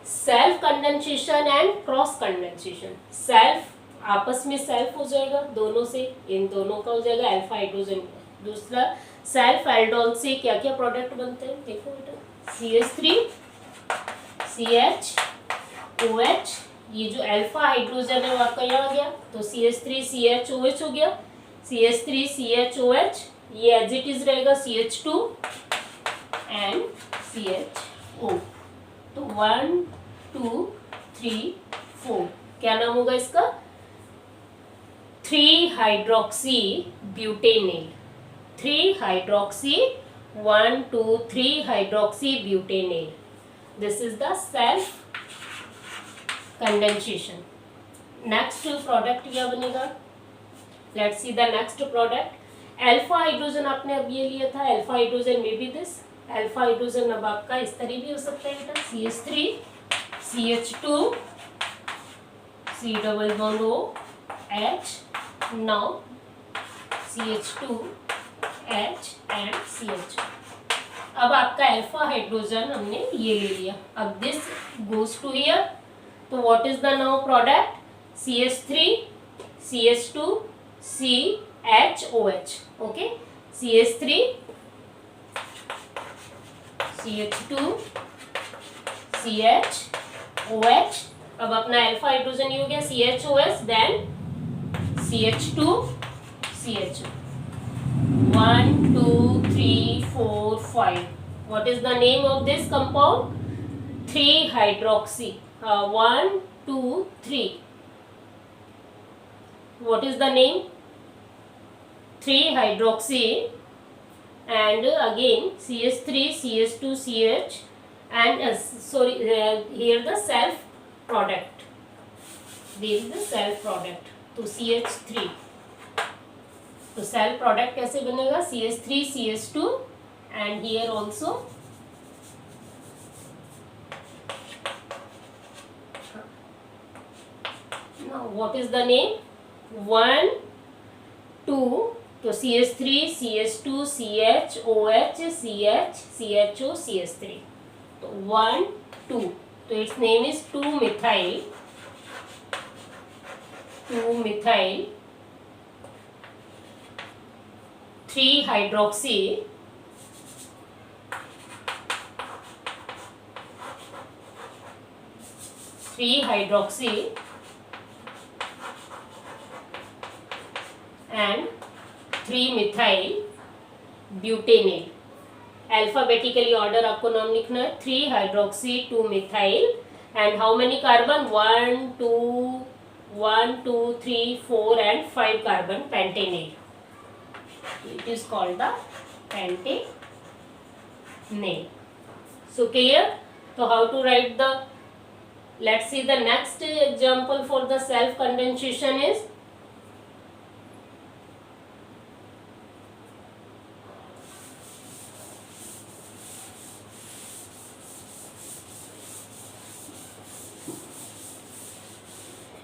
self condensation and cross condensation. Self आपस में self हो जाएगा, दोनों से, इन दोनों का हो जाएगा अल्फा हाइड्रोजन. दूसरा सेल्फ एल्डोल से क्या क्या प्रोडक्ट बनते हैं देखो बेटा. CH3 CHOH, ये जो अल्फा हाइड्रोजन है वो आपका यहाँ आ गया, तो CH3 CHOH हो गया. CH3 CHOH, ये एज इट इज रहेगा CH2 एंड CHO. तो 1 2 3 4 क्या नाम होगा इसका? 3 hydroxy butanal. 3 hydroxy 1 2 3 hydroxy butanal. This is the self condensation. Next product क्या बनेगा? Let's see the next product. Alpha hydrogen आपने अब ये लिया था, अल्फा हाइड्रोजन में भी दिस अल्फा हाइड्रोजन अब आपका इस तरह भी हो सकता है बेटा. CH3 CH2 C double bond O H, now CH2 H and CH. अब आपका अल्फा हाइड्रोजन हमने ये ले लिया. अब दिस गोज टू हियर, तो what is the now product? CH3 CH2 CHOH. Okay, CH3 CH2 CHOH. अब अपना अल्फा हाइड्रोजन ये हो गया CHOH, then CH2 CHO. 1 2 3 4 5. What is the name of this compound? 3 hydroxy. 1 2 3. What is the name? 3 hydroxy and again CH3 CH2 CH and here the self product. This is the self product. तो CH3, तो self product कैसे बनेगा? CH3 CH2 and here also now what is the name? 1 2, तो CH3 CH2 CHOH CH CHO CH3, तो 1 2, तो its name is 2-methyl 3-hydroxy 3-hydroxy and 3-methyl butanil. Alphabetically order आपको नाम लिखना है. 3-hydroxy 2-methyl and how many carbon? 1 2 3 4 and 5 carbon pentanil. It is called the pentanil. So clear? So how to write the? Let's see the next example for the self condensation is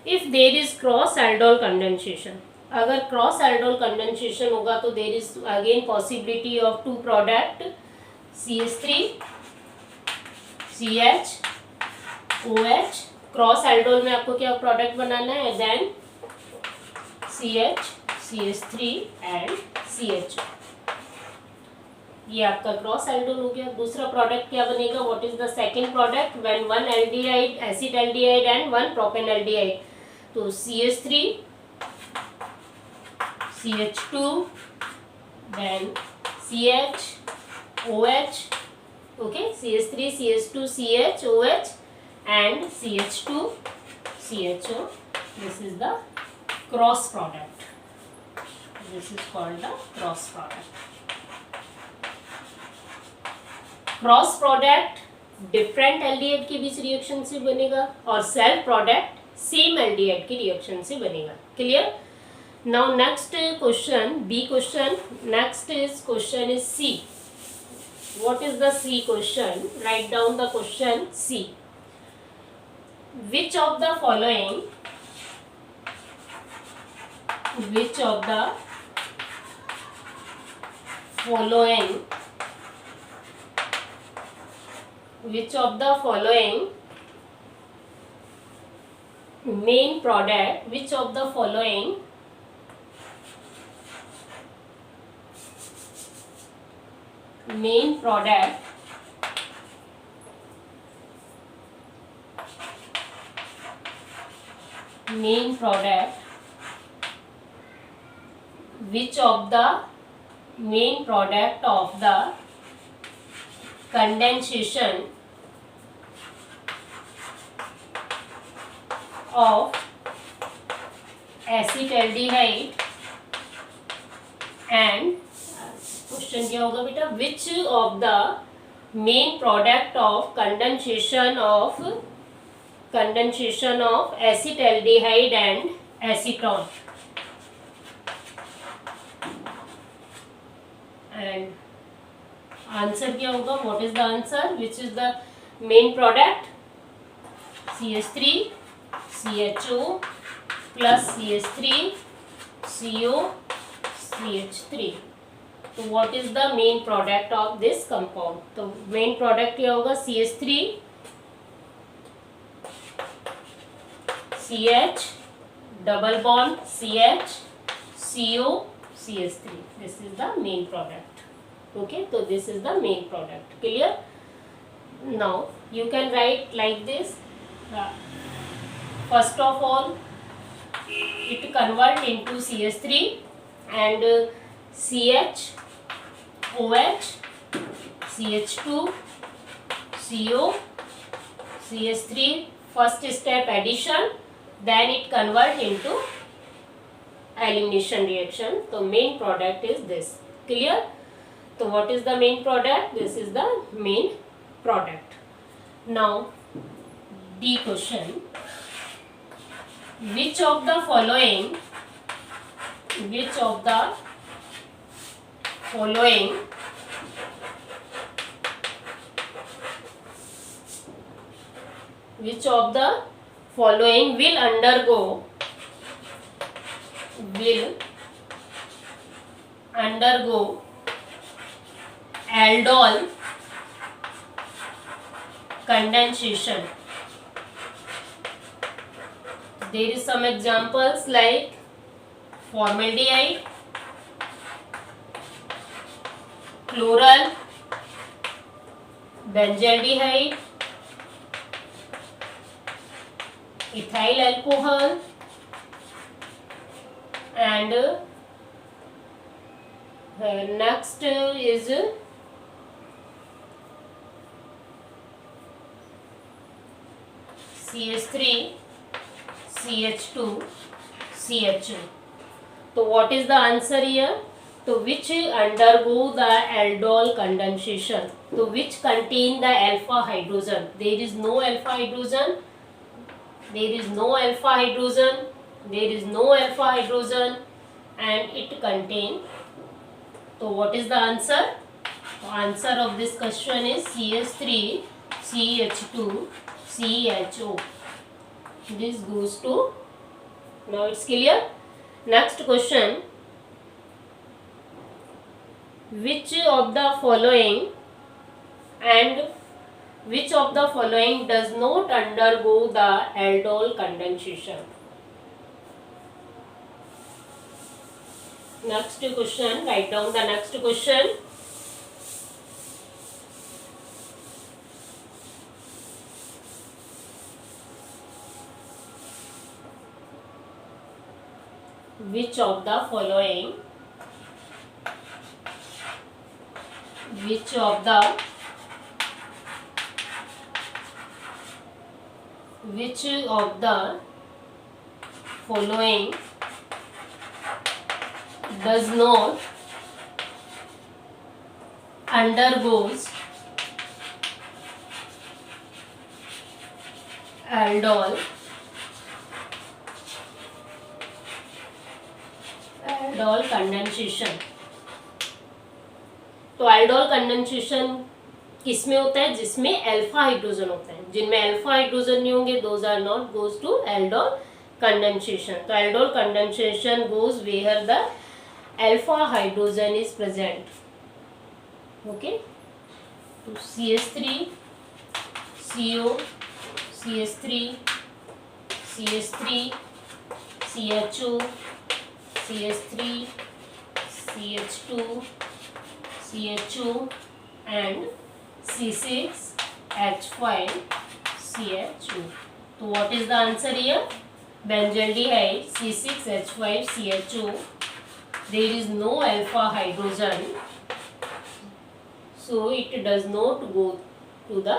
if there is cross aldol condensation. अगर cross aldol condensation होगा तो there is again possibility of two product CH3 CHOH. Cross aldol में आपको क्या product बनाना है? Then CH CH3 and CH। ये आपका क्रॉस एल्डोल हो गया। दूसरा प्रोडक्ट क्या बनेगा? What is the second product when one aldehyde acid aldehyde and one propanaldehyde? तो CH3 CH2 then CH OH, okay, CH3 CH2 CH OH and CH2 CHO. This is the cross product. This is called the cross product. Cross product different aldehyde के बीच reaction से बनेगा और self product same aldehyde की reaction से बनेगा। Clear? Now next question, B question. Next is question is C. What is the C question? Write down the question C. which of the following which of the following which of the following main product which of the following main product which of the main product of the condensation of acetaldehyde and question क्या होगा बेटा? which of the main product of condensation of acetaldehyde and acetone, and answer क्या होगा? What is the answer? Which is the main product? CH3 CHO plus CH3 CO CH3। तो what is the main product of this compound? तो main product क्या होगा? CH3 CH double bond CH CO CH3। This is the main product. Okay, so this is the main product. Clear? Now you can write like this. First of all, it convert into CH3 and CH OH CH2 CO CH3, first step addition, then it convert into elimination reaction. So main product is this. Clear? So what is the main product? This is the main product. Now D question. Which of the following which of the following will undergo aldol condensation? There is some examples like formaldehyde, chloral, benzaldehyde, ethyl alcohol, and next is CH3 CH2 CHO. So what is the answer here? So which undergo the aldol condensation? So which contain the alpha hydrogen? There is no alpha hydrogen. There is no alpha hydrogen. There is no alpha hydrogen, and it contain. So what is the answer? The answer of this question is CH3 CH2 CHO. This goes to, now it's clear. Next question. Which of the following does not undergo the aldol condensation? Next question, write down the next question. Which of the following which of the following does not undergoes aldol condensation. तो aldol condensation किसमें होता है? जिसमें alpha hydrogen होता है. जिनमें alpha hydrogen नहीं होंगे those are not goes to aldol condensation. तो aldol condensation goes where the alpha hydrogen is present. Okay, तो CH3 CO CH3 CH3 CHO CH3 CH2 CHO and C6H5 CHO. तो what is the answer here? Benzaldehyde C6H5 CHO. There is no alpha hydrogen, so it does not go to the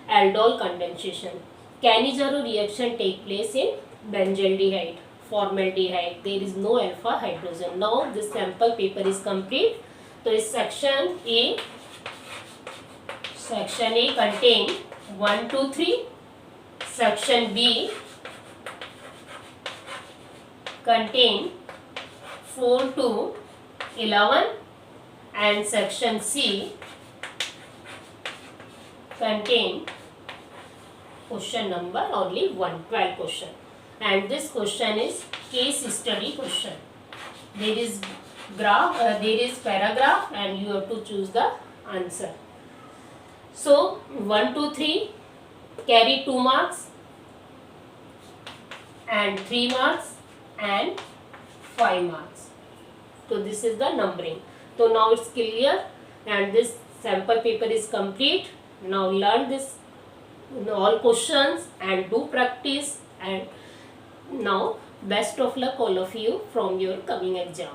aldol condensation. Cannizzaro reaction take place in benzaldehyde, formaldehyde. There is no alpha hydrogen. Now this sample paper is complete. So is section A contain 1 2 3. Section B contain 4 to 11 and section C contain question number only 1, 12 question, and this question is case study question. There is graph, there is paragraph, and you have to choose the answer. So 1 2 3 carry 2 marks and 3 marks and 5 marks. So this is the numbering. So now it's clear and this sample paper is complete. Now learn this all questions and do practice, and now best of luck all of you from your coming exam.